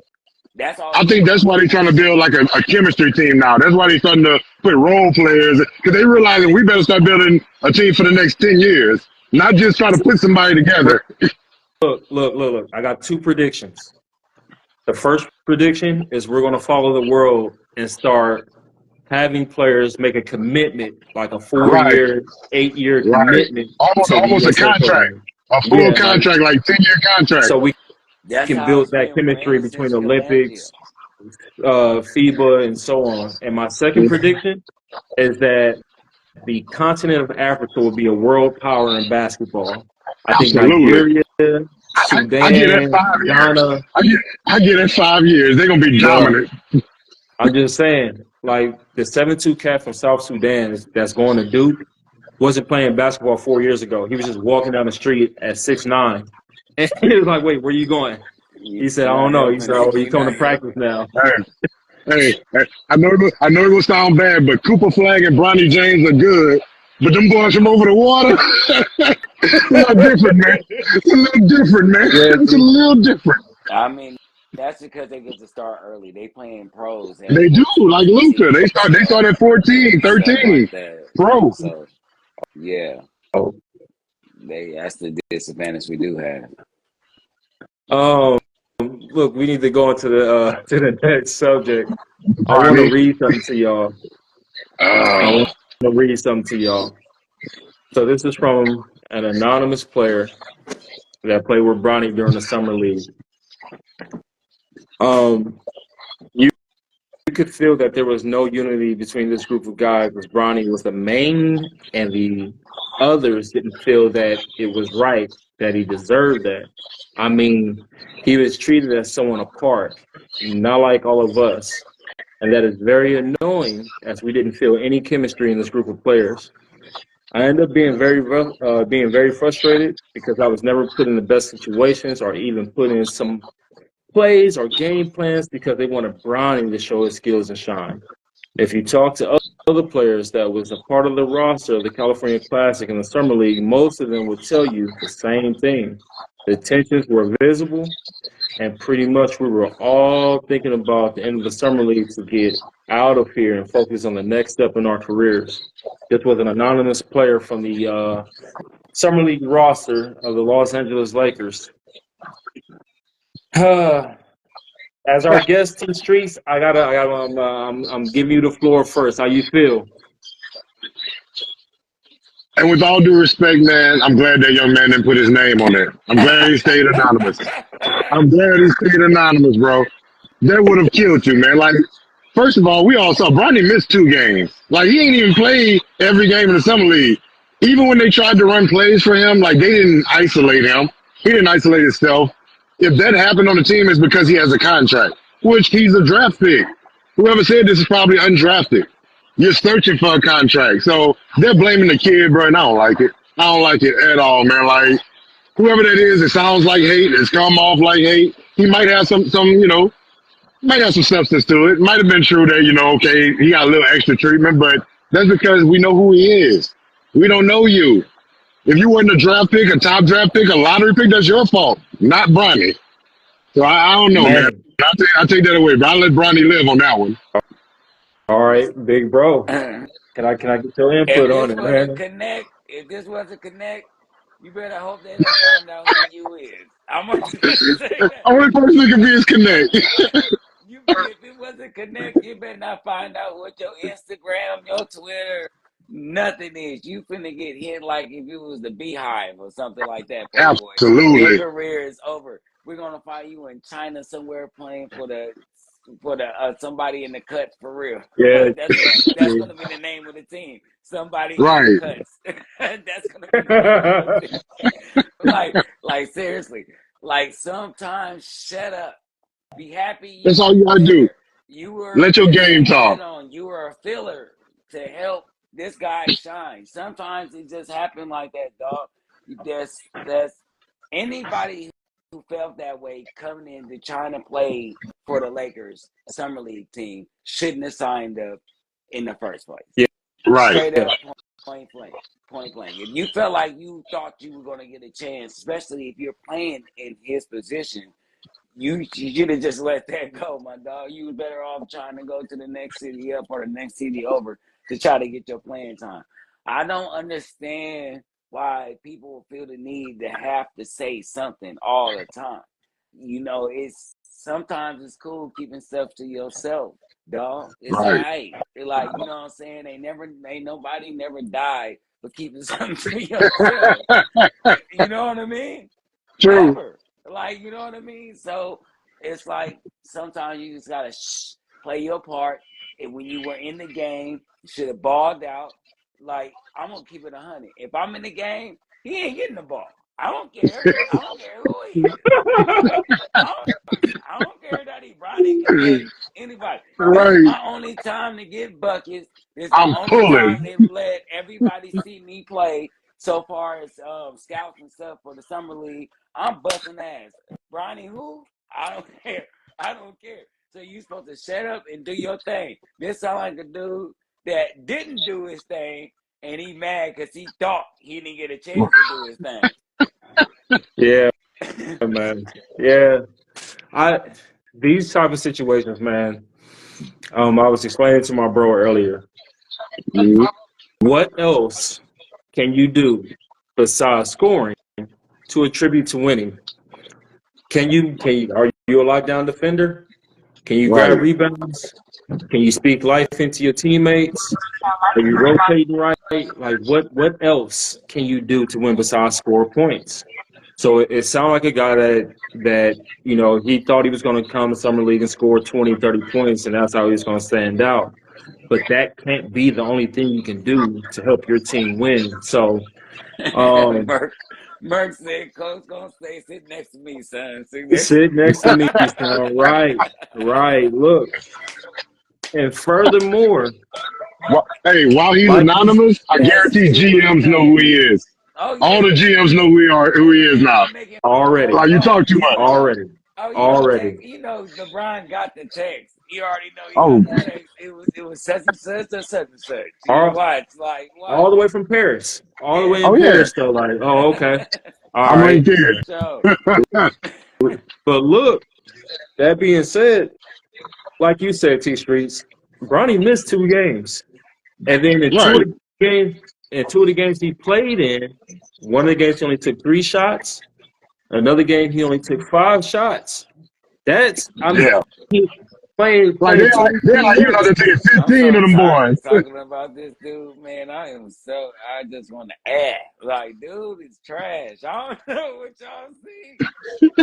That's all I it's think supposed that's to why they're do. trying to build like a chemistry team now. That's why they're starting to put role players because they realizing we better start building a team for the next 10 years, not just try to put somebody together. Look. I got two predictions. The first prediction is we're going to follow the world and start having players make a commitment, like a four Right, year, 8 year right. commitment to the Almost a USA contract, program. a full Yeah, like contract, like 10-year contract. so we That's can how build it's that been chemistry ran between since the Colangelo. Olympics, FIBA, and so on. And my second prediction is that the continent of Africa will be a world power in basketball. I think Absolutely. Nigeria, I get that Sudan, 5 years. Ghana, I get that 5 years. They're gonna be bro. dominant. I'm just saying, like the 7'2" cat from South Sudan that's going to Duke wasn't playing basketball 4 years ago. He was just walking down the street at 6'9". And he was like, "Wait, where you going?" He said, "I You're not don't know." He helping said, "Oh, it. he's You're coming not to practice helping. now." Hey, I know it will sound bad, but Cooper Flag and Bronny James are good. But them boys from over the water, it's a little different, man. It's a little different, man. Yeah, It's a see, little different. I mean, that's because they get to start early. They playing pros at They do, 14, like Luca. 15, They start at 14, and stuff 13. like that. Pro. So yeah, oh, that's the disadvantage we do have. um, look, we need to go into the to the next subject. I want to Bronny. read something to y'all. I want to read something to y'all. So this is from an anonymous player that played with Bronny during the summer league. Um, you could feel that there was no unity between this group of guys because Bronny was the main, and the others didn't feel that it was right, that he deserved that. I mean, he was treated as someone apart, not like all of us. And that is very annoying as we didn't feel any chemistry in this group of players. I ended up being very frustrated because I was never put in the best situations or even put in some plays or game plans because they wanted Bronny to show his skills and shine. If you talk to other players that was a part of the roster of the California Classic and the Summer League, most of them would tell you the same thing. The tensions were visible, and pretty much we were all thinking about the end of the Summer League to get out of here and focus on the next step in our careers. This was an anonymous player from the Summer League roster of the Los Angeles Lakers. As our guest to the streets, I'm giving you the floor first. How you feel? And with all due respect, man, I'm glad that young man didn't put his name on there. I'm glad he stayed anonymous. I'm glad he stayed anonymous, bro. That would have killed you, man. Like, first of all, we all saw Bronny missed 2 games. Like, he ain't even played every game in the summer league. Even when they tried to run plays for him, like, they didn't isolate him. He didn't isolate himself. If that happened on the team, it's because he has a contract, which he's a draft pick. Whoever said this is probably undrafted. You're searching for a contract. So they're blaming the kid, bro, and I don't like it. I don't like it at all, man. Like, whoever that is, it sounds like hate. It's come off like hate. He might have some, might have some substance to it. Might have been true that, okay, he got a little extra treatment, but that's because we know who he is. We don't know you. If you weren't a draft pick, a top draft pick, a lottery pick, that's your fault, not Bronny. So I don't know, man. Man. I'll take that away, but I'll let Bronny live on that one. All right, big bro. Can I get your input on it, man? If this was a connect, you better hope they don't find out who you is. I'm gonna say that. Only person that can be is Connect. If it was a connect, you better not find out what your Instagram, your Twitter, nothing is. You finna get hit like if it was the Beehive or something like that, Playboy. Absolutely. Your career is over. We're gonna find you in China somewhere playing for the somebody in the cuts for real. Yeah. That's gonna be the name of the team. Somebody Right. in the cuts. That's gonna be the name of the team. Like seriously. Like sometimes shut up. Be happy. That's all you gotta do. You were Let your game talk. You were a filler to help this guy shine. Sometimes it just happened like that, dog. There's anybody who felt that way coming in to trying to play for the Lakers summer league team shouldn't have signed up in the first place. Yeah. Right. Straight up, point blank. If you felt like you thought you were going to get a chance, especially if you're playing in his position, you should have just let that go, my dog. You were better off trying to go to the next city up or the next city over to try to get your playing time. I don't understand why people feel the need to have to say something all the time. It's sometimes it's cool keeping stuff to yourself, dog. It's Right. alright. Like, you know what I'm saying? Ain't nobody never died for keeping something to yourself. You know what I mean? True. Never. Like, you know what I mean? So it's like sometimes you just gotta play your part. And when you were in the game, you should have balled out. Like, I'm gonna keep it 100. If I'm in the game, he ain't getting the ball. I don't care. I don't care who he is. I don't care that he Bronny Connect anybody. Right. This is my only time to get buckets. This is the only time they've let everybody see me play so far as scouts and stuff for the summer league. I'm busting ass. Bronny who? I don't care. I don't care. So you supposed to shut up and do your thing. This sound like a dude that didn't do his thing and he mad because he thought he didn't get a chance to do his thing. Yeah, man. Yeah. These type of situations, man. I was explaining to my bro earlier. Mm-hmm. What else can you do besides scoring to attribute to winning? Are you a lockdown defender? Can you grab rebounds? Can you speak life into your teammates? Are you rotating right? Like what else can you do to win besides score points? So it sounded like a guy that he thought he was going to come to summer league and score 20, 30 points, and that's how he was going to stand out. But that can't be the only thing you can do to help your team win. So, Merck said, "Coach gonna stay sit next to me, son. Sit next to me, son. Right. Look, and furthermore, Hey, while he's Like you anonymous, I That's guarantee stupid GMs know who he anonymous. is. Oh All the yeah, GMs know who he is and now. they making already, Like you oh talk too much. you know already. text LeBron got the text. You already know he Oh, got the text. It was such and such or such and such. You All, watch like watch. all the way from Paris. All the Yeah, way in oh yeah, Paris, though. Like, oh, okay. All I'm right right. for there. sure. But look, that being said, like you said, T Streets, Bronny missed 2 games. And then Right. in two of the games he played in, one of the games he only took 3 shots. Another game he only took 5 shots. That's I mean Yeah. he Like playing 23 you know minutes. they're taking I'm 15 so of them tired boys. of talking about this dude, man. I just want to add. Like, dude is trash. I don't know what y'all see.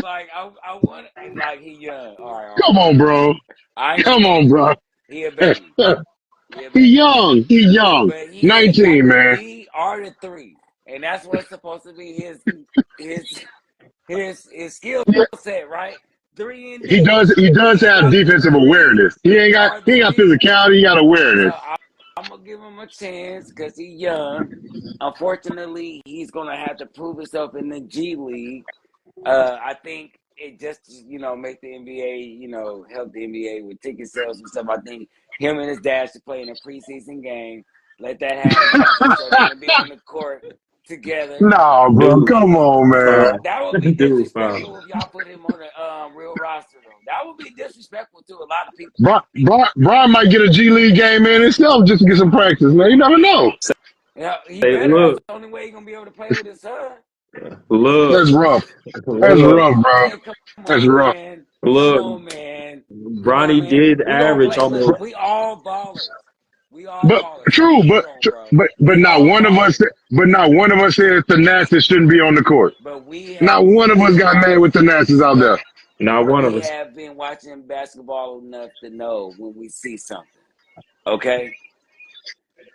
Like, I want like he young. Come All on, right. bro. I ain't gonna Come on, lie. bro. He a baby. He a He baby. young. He young. But he ain't got 19, the man. D or the three. And that's what's supposed to be his his skill set, right? Three and D. He does He ain't have got the defensive three awareness. or He the ain't got D. physicality, he got So awareness. I'm gonna give him a chance because he's young. Unfortunately, he's gonna have to prove himself in the G League. I think it just make the NBA help the NBA with ticket sales and stuff. I think him and his dad should play in a preseason game. Let that happen so they can be on the court together. Nah, bro. Dude, Come And on, man. foul. that would be Dude, foul. disrespectful if y'all put him on a real roster, though. That would be disrespectful to a lot of people. Brian might get a G League game in himself just to get some practice, man. You never know. Yeah, he Say, better. That's look, the only way he's gonna be able to play with his son. look, That's rough. That's look, rough, bro. Man, come That's on, rough. man. Come look. on, man. Come on, Bronny man. did We gonna average play. almost. Look, we all ballers. We all But ballers. Don't true, get me wrong, bro. but We not all one of us ballers. said Thanasis shouldn't be on the court. But we Not have one of us been got mad with watching. Thanasis out there. Not one of We us. have been watching basketball enough to know when we see something. Okay,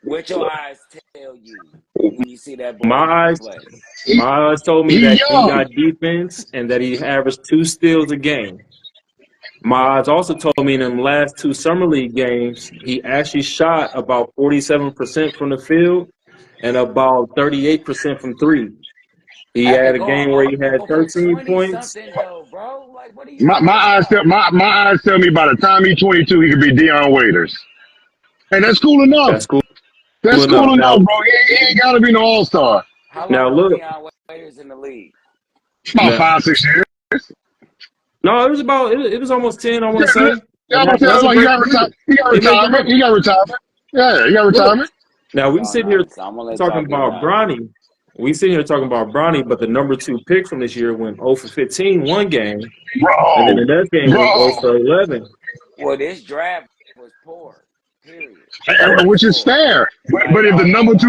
what your eyes tell you when you see that boy My eyes, play. He, my eyes told me he that he young. got defense and that he averaged 2 steals a game. My eyes also told me in them last 2 summer league games, he actually shot about 47% from the field and about 38% from three. He After had a going game where he had for 13 20 points. something though, bro. Like, what are you My talking eyes about? my eyes tell me by the time he's 22, he could be Deion Waiters, and that's cool enough. That's cool That's enough. cool enough, bro. He ain't got to be no All Star. How Now long was look, Deion Waiters in the league? About now, 5, 6 years. no, it was almost 10, I want to Yeah, say. yeah, I'm And saying that's a like he great got career. retired. He got He made the retirement. money. He got retirement. Yeah, he got Look, retirement. now we No, sit no. here So I'm gonna let talking y'all get it about out. Bronny. We sit here talking about Bronny, but the number 2 pick from this year went 0 for 15 one game, and then Bro, the next game went 0 bro. for 11. Well, this draft was poor. Period. It was Which is poor. fair. Like But all the if the way number from the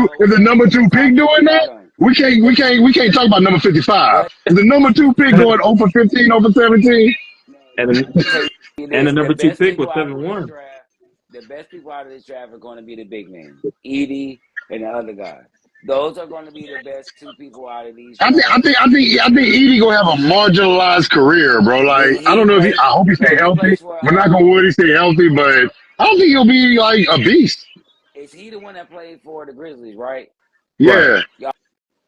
two pick top to the doing that, bottom. we can't talk about number 55. But If the number two pick going over 15, over 17, no, And let the, me tell you and the this: the number 2 best pick was people out of this 7-1. draft, the best people out of this draft are going to be the big men, Edie and the other guy. Those are going to be the best two people out of these drafts. I think Edie gonna have a marginalized career, bro. Like I He don't know if plays. I hope he stay No, he healthy. plays for. But knock on wood, he stay healthy. But I don't think he'll be like a beast. Is he the one that played for the Grizzlies? Right? Right. Yeah,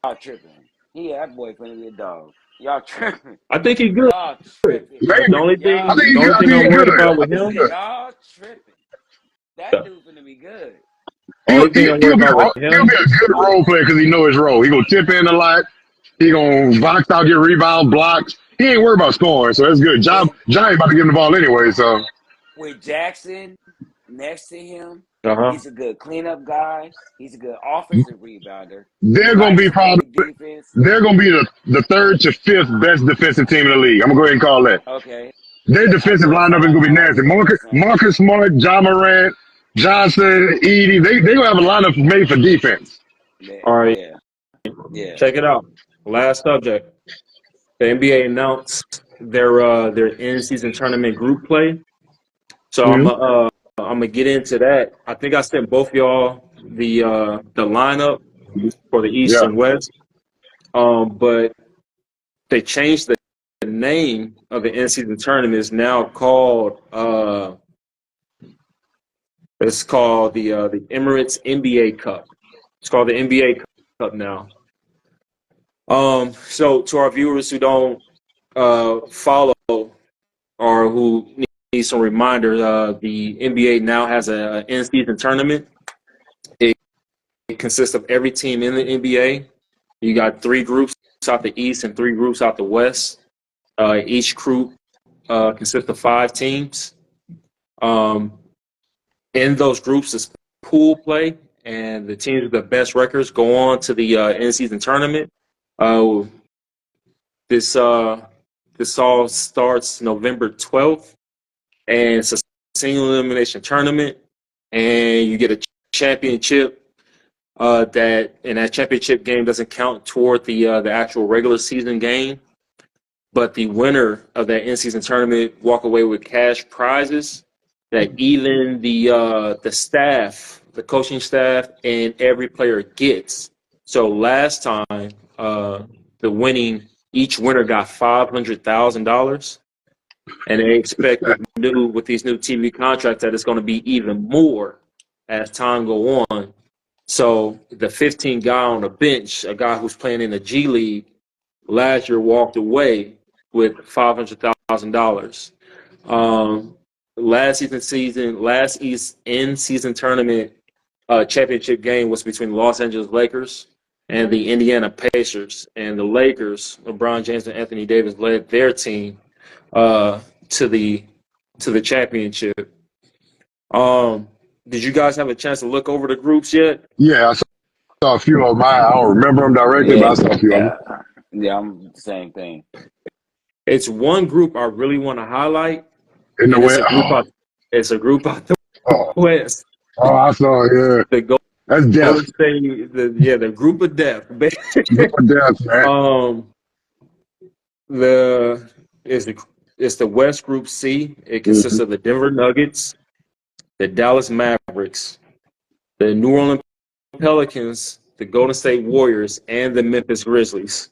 Y'all tripping? Yeah, that boy finna be a dog. Y'all tripping? I think he's good. Y'all tripping? maybe. The only Y'all thing, the only I thing think I'm he's worried good. about I with think he's him, good. y'all tripping? That dude finna be good. only thing I'm worried about with He'll be him, a good role player because he know his role. He gonna tip in a lot. He gonna box out, get rebound, blocks. He ain't worried about scoring, so that's good. With John ain't about to give him the ball anyway, so with Jackson next to him, uh-huh. he's a good cleanup guy. He's a good offensive rebounder. He they're gonna likes be to probably play defense. they're gonna be the third to fifth best defensive team in the league. I'm gonna go ahead and call that. Okay, Their defensive okay. lineup is gonna be I like nasty. to hear that, son. Marcus Smart, John Morant, Johnson, Edie, they gonna have a lineup made for defense. All right, Yeah, yeah. check it out. Last subject. The NBA announced their in-season tournament group play. So Mm-hmm. I'm gonna get into that. I think I sent both y'all the lineup for the East Yeah. and West. But they changed the name of the in-season tournament. Is now called It's called the Emirates NBA Cup. It's called the NBA Cup now. So to our viewers who don't follow or who need some reminders, the NBA now has an in-season tournament. It consists of every team in the NBA. You got 3 groups out the East and 3 groups out the West. Each group consists of 5 teams. In those groups is pool play, and the teams with the best records go on to the in-season tournament. This all starts November 12th, and it's a single elimination tournament, and you get a championship. That championship game doesn't count toward the actual regular season game, but the winner of that in-season tournament walk away with cash prizes that even the staff, the coaching staff, and every player gets. So last time, each winner got $500,000, and they expect with these new TV contracts that it's going to be even more as time go on. So the 15 guy on the bench, a guy who's playing in the G League, last year walked away with $500,000. Last in-season tournament championship game was between the Los Angeles Lakers and the Indiana Pacers. And the Lakers, LeBron James and Anthony Davis, led their team to the championship. Did you guys have a chance to look over the groups yet? Yeah, I saw a few of mine. I don't remember them directly, but I saw a few of them. Yeah, I'm the same thing. It's one group I really want to highlight. In the West. It's a group out the West. Oh, I saw it, yeah. That's death. The group of death. Group of death, man. It's the West Group C. It consists of the Denver Nuggets, the Dallas Mavericks, the New Orleans Pelicans, the Golden State Warriors, and the Memphis Grizzlies.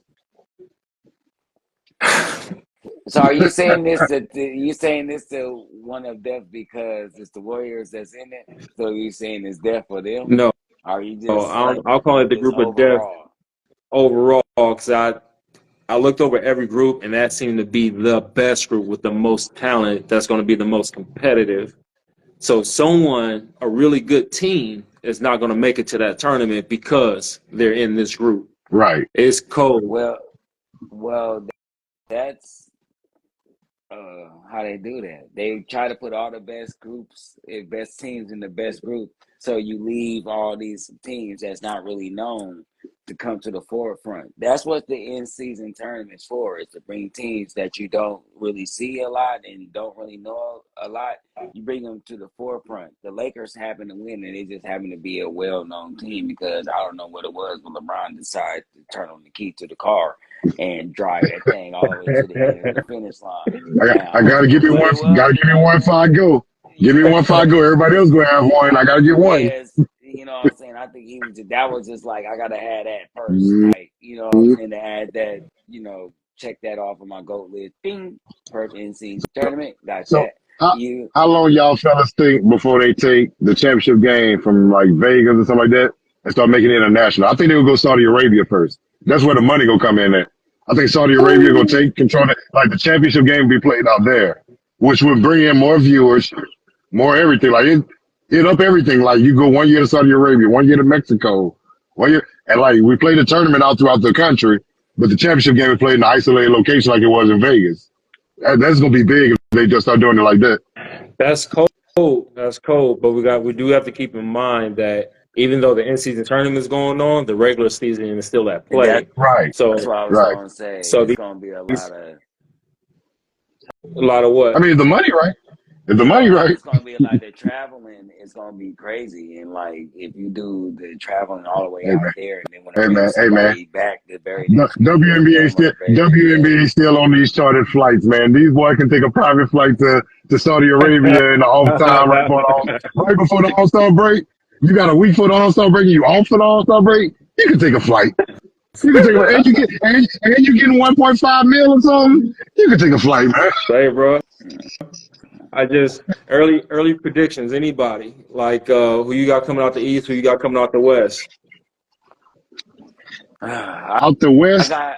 So are you saying this to one of death because it's the Warriors that's in it? So you saying it's death for them? No. Are you just I'll call it the group of death overall, because I looked over every group, and that seemed to be the best group with the most talent. That's going to be the most competitive. So a really good team is not going to make it to that tournament because they're in this group. Right. It's cold. Well, that's how they do that. They try to put all the best teams in the best group. So you leave all these teams that's not really known to come to the forefront. That's what the in-season tournament's for, is to bring teams that you don't really see a lot and don't really know a lot. You bring them to the forefront. The Lakers happen to win, and they just happen to be a well-known team because I don't know what it was when LeBron decided to turn on the key to the car and drive that thing all the way to the end of the finish line. I gotta give you one. Gotta give me one before I go. Give me one before I go. Everybody else gonna have one. I gotta get one. Yes, you know what I'm saying? I think that was just like, I gotta have that first. Like, you know what I'm saying? To add that, check that off of my GOAT list. Bing, first in-season tournament. Got that. How long y'all fellas think before they take the championship game from like Vegas or something like that and start making it international? I think they would go Saudi Arabia first. That's where the money gonna come in at. I think Saudi Arabia gonna take control of it. Like the championship game will be played out there, which would bring in more viewers, more everything. Like it up everything. Like you go 1 year to Saudi Arabia, 1 year to Mexico, 1 year, and like we play the tournament out throughout the country, but the championship game is played in an isolated location like it was in Vegas. That's gonna be big if they just start doing it like that. That's cold. That's cold. But we do have to keep in mind that even though the in-season tournament is going on, the regular season is still at play. Right. So that's what I was gonna say. So it's gonna be a lot of what? I mean, the money, right? If the money right, it's gonna be like the traveling. It's gonna be crazy, and like if you do the traveling all the way out there, and then when somebody back the very next WNBA still on these chartered flights, man. These boys can take a private flight to Saudi Arabia in the off time right before the All-Star break. You got a week for the All-Star break, and you off for the All-Star break. You can take a flight. You can take and you getting 1.5 mil or something. You can take a flight, man. Say, bro. I just early predictions. Anybody like who you got coming out the East? Who you got coming out the West? I, Out the I West, got.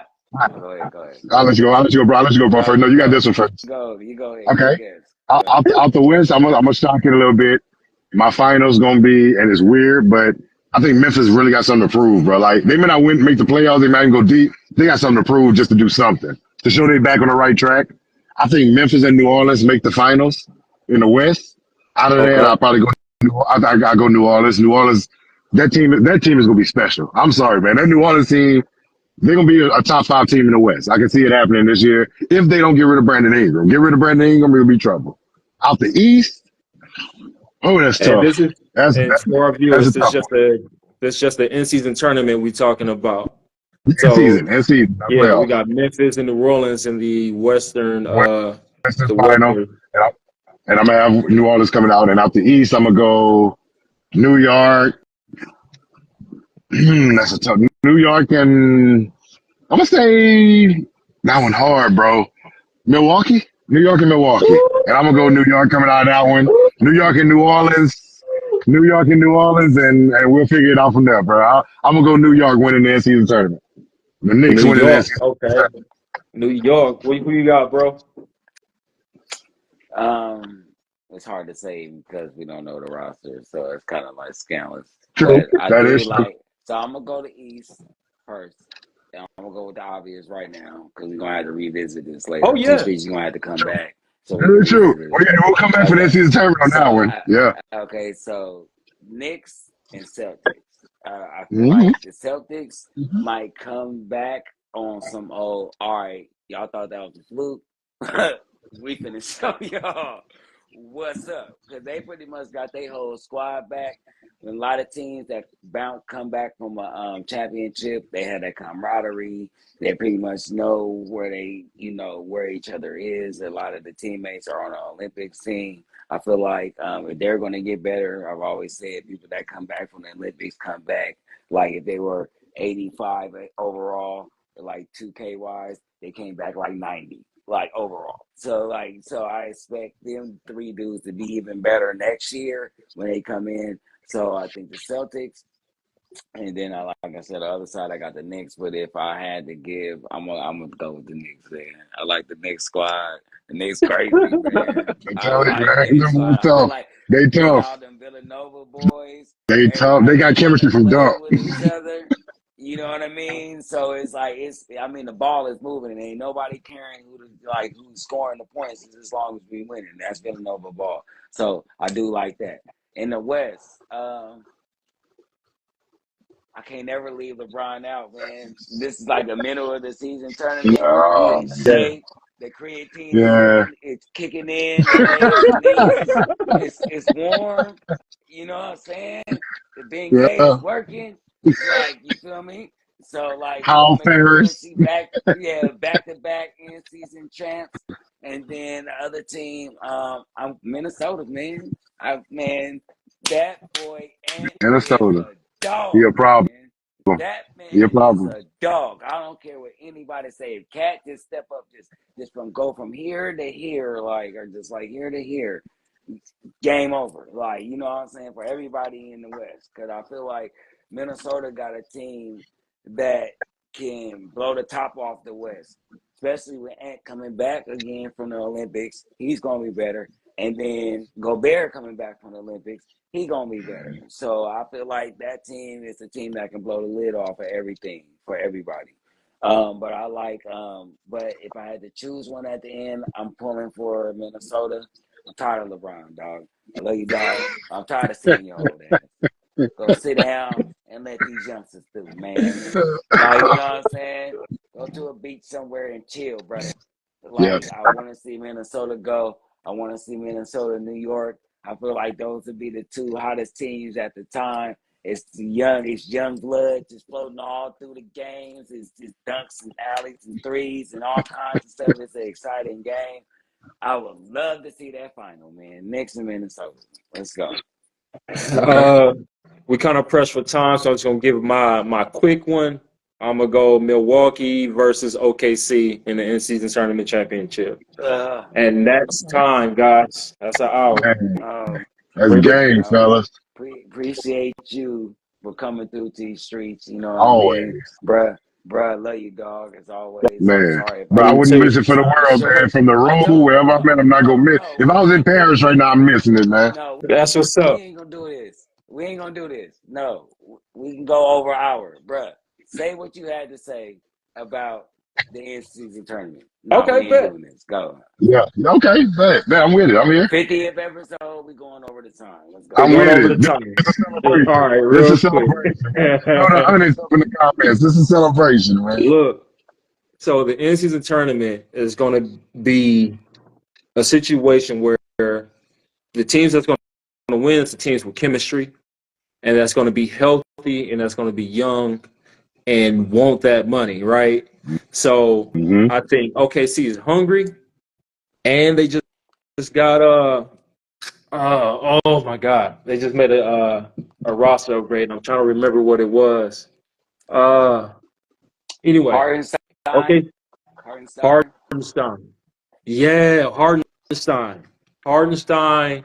Go ahead. Go ahead. I'll let you go. I'll let you go, bro. I'll let you go, bro. No, First, no, you you got go. this one first. You go ahead. You Okay. guess. Out, Go ahead. out, out the West, I'm gonna shock it a little bit. My finals gonna be, and it's weird, but I think Memphis really got something to prove, bro. Like they may not win, make the playoffs, they might even go deep. They got something to prove just to do something to show they back on the right track. I think Memphis and New Orleans make the finals in the West. Out of that, Okay. I'll probably go. I go New Orleans. New Orleans. That team is gonna be special. I'm sorry, man. That New Orleans team, they're gonna be a top 5 team in the West. I can see it happening this year if they don't get rid of Brandon Ingram. Get rid of Brandon Ingram, it'll be trouble. Out the East, oh, that's And tough. this is That's and that, for our that's a viewers, tough one. this just the in season tournament we talking about. So In season, not yeah, we playoffs. got Memphis and New Orleans in the Western Western the final, Western. and I'm gonna have New Orleans coming out, and out the East, I'm gonna go New York. That's a tough. New York, and I'm gonna say that one hard, bro. Milwaukee, New York, and Milwaukee, and I'm gonna go New York coming out of that one. New York and New Orleans. New York and New Orleans, and we'll figure it out from there, bro. I'm gonna go New York winning the season tournament. The Knicks New winning the York. season Okay. tournament. New York. Who you got, bro? Um, it's hard to say because we don't know the roster, so it's kind of like scandalous. True, But I that do is true. like. So I'm gonna go to East first. And I'm gonna go with the obvious right now because we're gonna have to revisit this Oh later. Two yeah. Streets gonna have to come True, back so we can very true. revisit Well, this. yeah, we'll come back for that Okay. season tournament on So that one. Yeah. so Knicks and Celtics. I feel Mm-hmm. like the Celtics might come back on some old. All right, y'all thought that was a fluke. We finna show y'all what's up because they pretty much got their whole squad back. And a lot of teams that come back from a championship, they had that camaraderie. They pretty much know where where each other is. A lot of the teammates are on the Olympics team. I feel like if they're going to get better, I've always said people that come back from the Olympics come back. Like if they were 85 overall, like 2K wise, they came back like 90, like overall. So I expect them three dudes to be even better next year when they come in. So I think the Celtics, and then like I said, the other side I got the Knicks. But if I had to give, I'm gonna go with the Knicks. Man, I like the Knicks squad. The Knicks crazy, man. I'm I telling you, like the man. Knicks Them squad. I feel tough. like They they got tough. all them Villanova boys. They tough. They Everybody got know how chemistry to from play Dunk. with each other. You know what I mean? So it's like I mean, the ball is moving, and ain't nobody caring who's scoring the points as long as we winning. That's Villanova ball. So I do like that. In the West, I can't never leave LeBron out, man. This is like the middle of the season tournament. He Oh, in Yeah. shape. The creatine is yeah. it's kicking in. The legs, the knees is warm. You know what I'm saying? The Bengay is Yeah. working. It's like you feel me. So like he Hal gonna make a push. Ferris. He back to back in season champs. And then the other team, I'm Minnesota, man. That boy Ant is Minnesota. a He dog, a problem. man. That He a man is problem. a dog. I don't care what anybody say. If Cat just step up, just from go from here to here, like or just like here to here, game over. Like you know what I'm saying for everybody in the West, because I feel like Minnesota got a team that can blow the top off the West, especially with Ant coming back again from the Olympics. He's gonna be better, and then Gobert coming back from the Olympics. He gonna be better. So I feel like that team is a team that can blow the lid off of everything for everybody. But if I had to choose one at the end, I'm pulling for Minnesota. I'm tired of LeBron, dog. I love you, dog. I'm tired of seeing your old ass. Go sit down and let these youngsters do, man. Like, you know what I'm saying? Go to a beach somewhere and chill, brother. Yeah. Like, I want to see Minnesota go. I want to see Minnesota, New York. I feel like those would be the two hottest teams at the time. It's young blood just floating all through the games. It's just dunks and alleys and threes and all kinds of stuff. It's an exciting game. I would love to see that final, man. Knicks and Minnesota. Let's go. Okay. We kind of pressed for time, so I'm just gonna give my quick one. I'm gonna go Milwaukee versus OKC in the in-season tournament championship, and that's time, guys. That's an hour. Um, That's Bring it. game, fellas. appreciate you for coming through to these streets. You know what I mean, Always, bruh. Love you, dog. As always. I'm man. sorry if But Love I you wouldn't too. miss it for the sounded world, man. short. From the I road, told wherever I'm at, I'm not gonna miss. If I was in we ain't Paris right now, I'm missing it, man. no, That's what's we up. ain't gonna do this. We ain't gonna do this. No, we can go over an hour, bruh. Say what you had to say about the in-season tournament. No, we Okay, ain't bet. doing this. Go. Yeah. Okay. Bet. I'm with it. I'm here. 50th episode. We going over the time. Let's We're go. I'm going with over it. the This time. is a All celebration. right, This real is a quick. celebration, man. Throw the hundreds up in the comments. This is a celebration, man. Look, so the in-season tournament is going to be a situation where the teams that's going to win is the teams with chemistry, and that's going to be healthy, and that's going to be young, and want that money, right? So Mm-hmm. I think OKC is hungry, and they just got oh my God, they just made a roster upgrade. And I'm trying to remember what it was. Anyway, Hardenstein. okay, Hardenstein. Hardenstein, yeah, Hardenstein,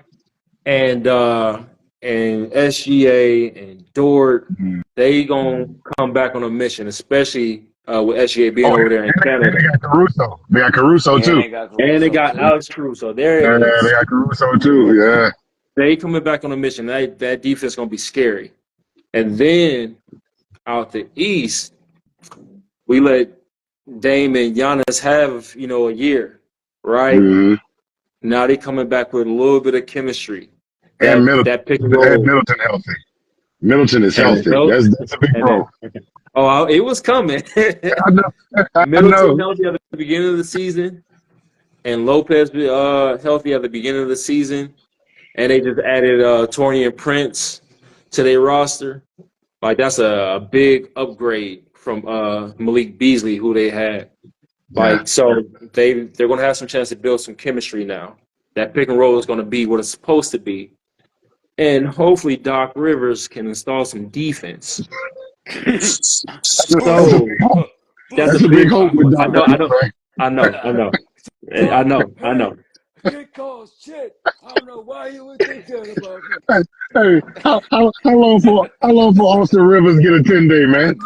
and SGA and Dort, Mm-hmm. they gonna come back on a mission, especially with SGA being Oh, over there in and Canada. they got Caruso. They got Caruso And too. they got And they Caruso got too. Alex Caruso. There it Yeah, they is. got Caruso too. Yeah. They coming back on a mission. That defense gonna be scary. And then out the East, we let Dame and Giannis have, a year, right? Mm-hmm. Now they coming back with a little bit of chemistry. And That pick and roll Middleton healthy. Middleton is and healthy. health That's a big and bro. it was coming. I know. I Middleton know. healthy at the beginning of the season, and Lopez healthy at the beginning of the season, and they just added Torian Prince to their roster. Like that's a big upgrade from Malik Beasley, who they had. Yeah. Like so, they're going to have some chance to build some chemistry now. That pick and roll is going to be what it's supposed to be, and hopefully Doc Rivers can install some defense. That's a So big hope. that's a That's a big big. hope with I Doc know, I Rivers, know, man. I know, I know, I know. Get calls shit. I don't know why you would think that about me. Hey, how long for Austin Rivers get a 10-day, man?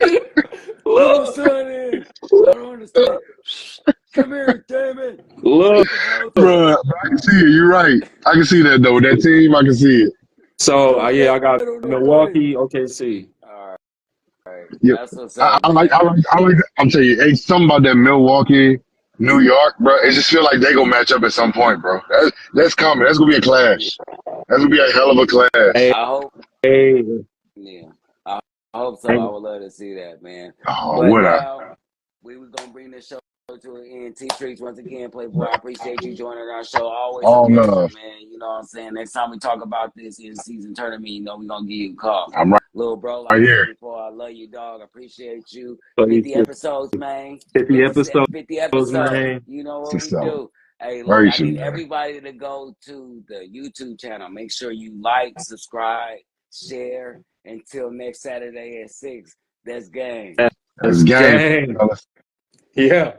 Who my Look, son is? I don't understand. Come here, damn it. look. Bruh, I can see it. You're right. I can see that though. That team, I can see it. So Don't yeah, I bet got on nobody. Milwaukee, OKC. All right. Yep. That's what's I, up, I like. man. I'm telling you, hey, something about that Milwaukee, New York, bro. It just feel like they gonna match up at some point, bro. That's coming. That's gonna be a clash. That's gonna be a hell of a clash. Hey, I hope, hey, yeah. I hope so. I hey, would love to see that, man. Oh, But what I? now we were gonna bring this show to an end. T Streets once again, Playboy. I appreciate you joining our show. Always a All pleasure, love. man. You know what I'm saying? Next time we talk about this in season tournament, we're gonna give you a call. I'm right, Little bro, right like I said here. before, I love you, dog. I appreciate you. so you 50 episodes, man. 50 episodes, 50 episodes. man. You know It's a what we do. Hey, look, I celebration, need man. everybody to go to the YouTube channel. Make sure you like, subscribe, share. Until next Saturday at 6. That's game. That's That's game, gang. fellas. Yeah.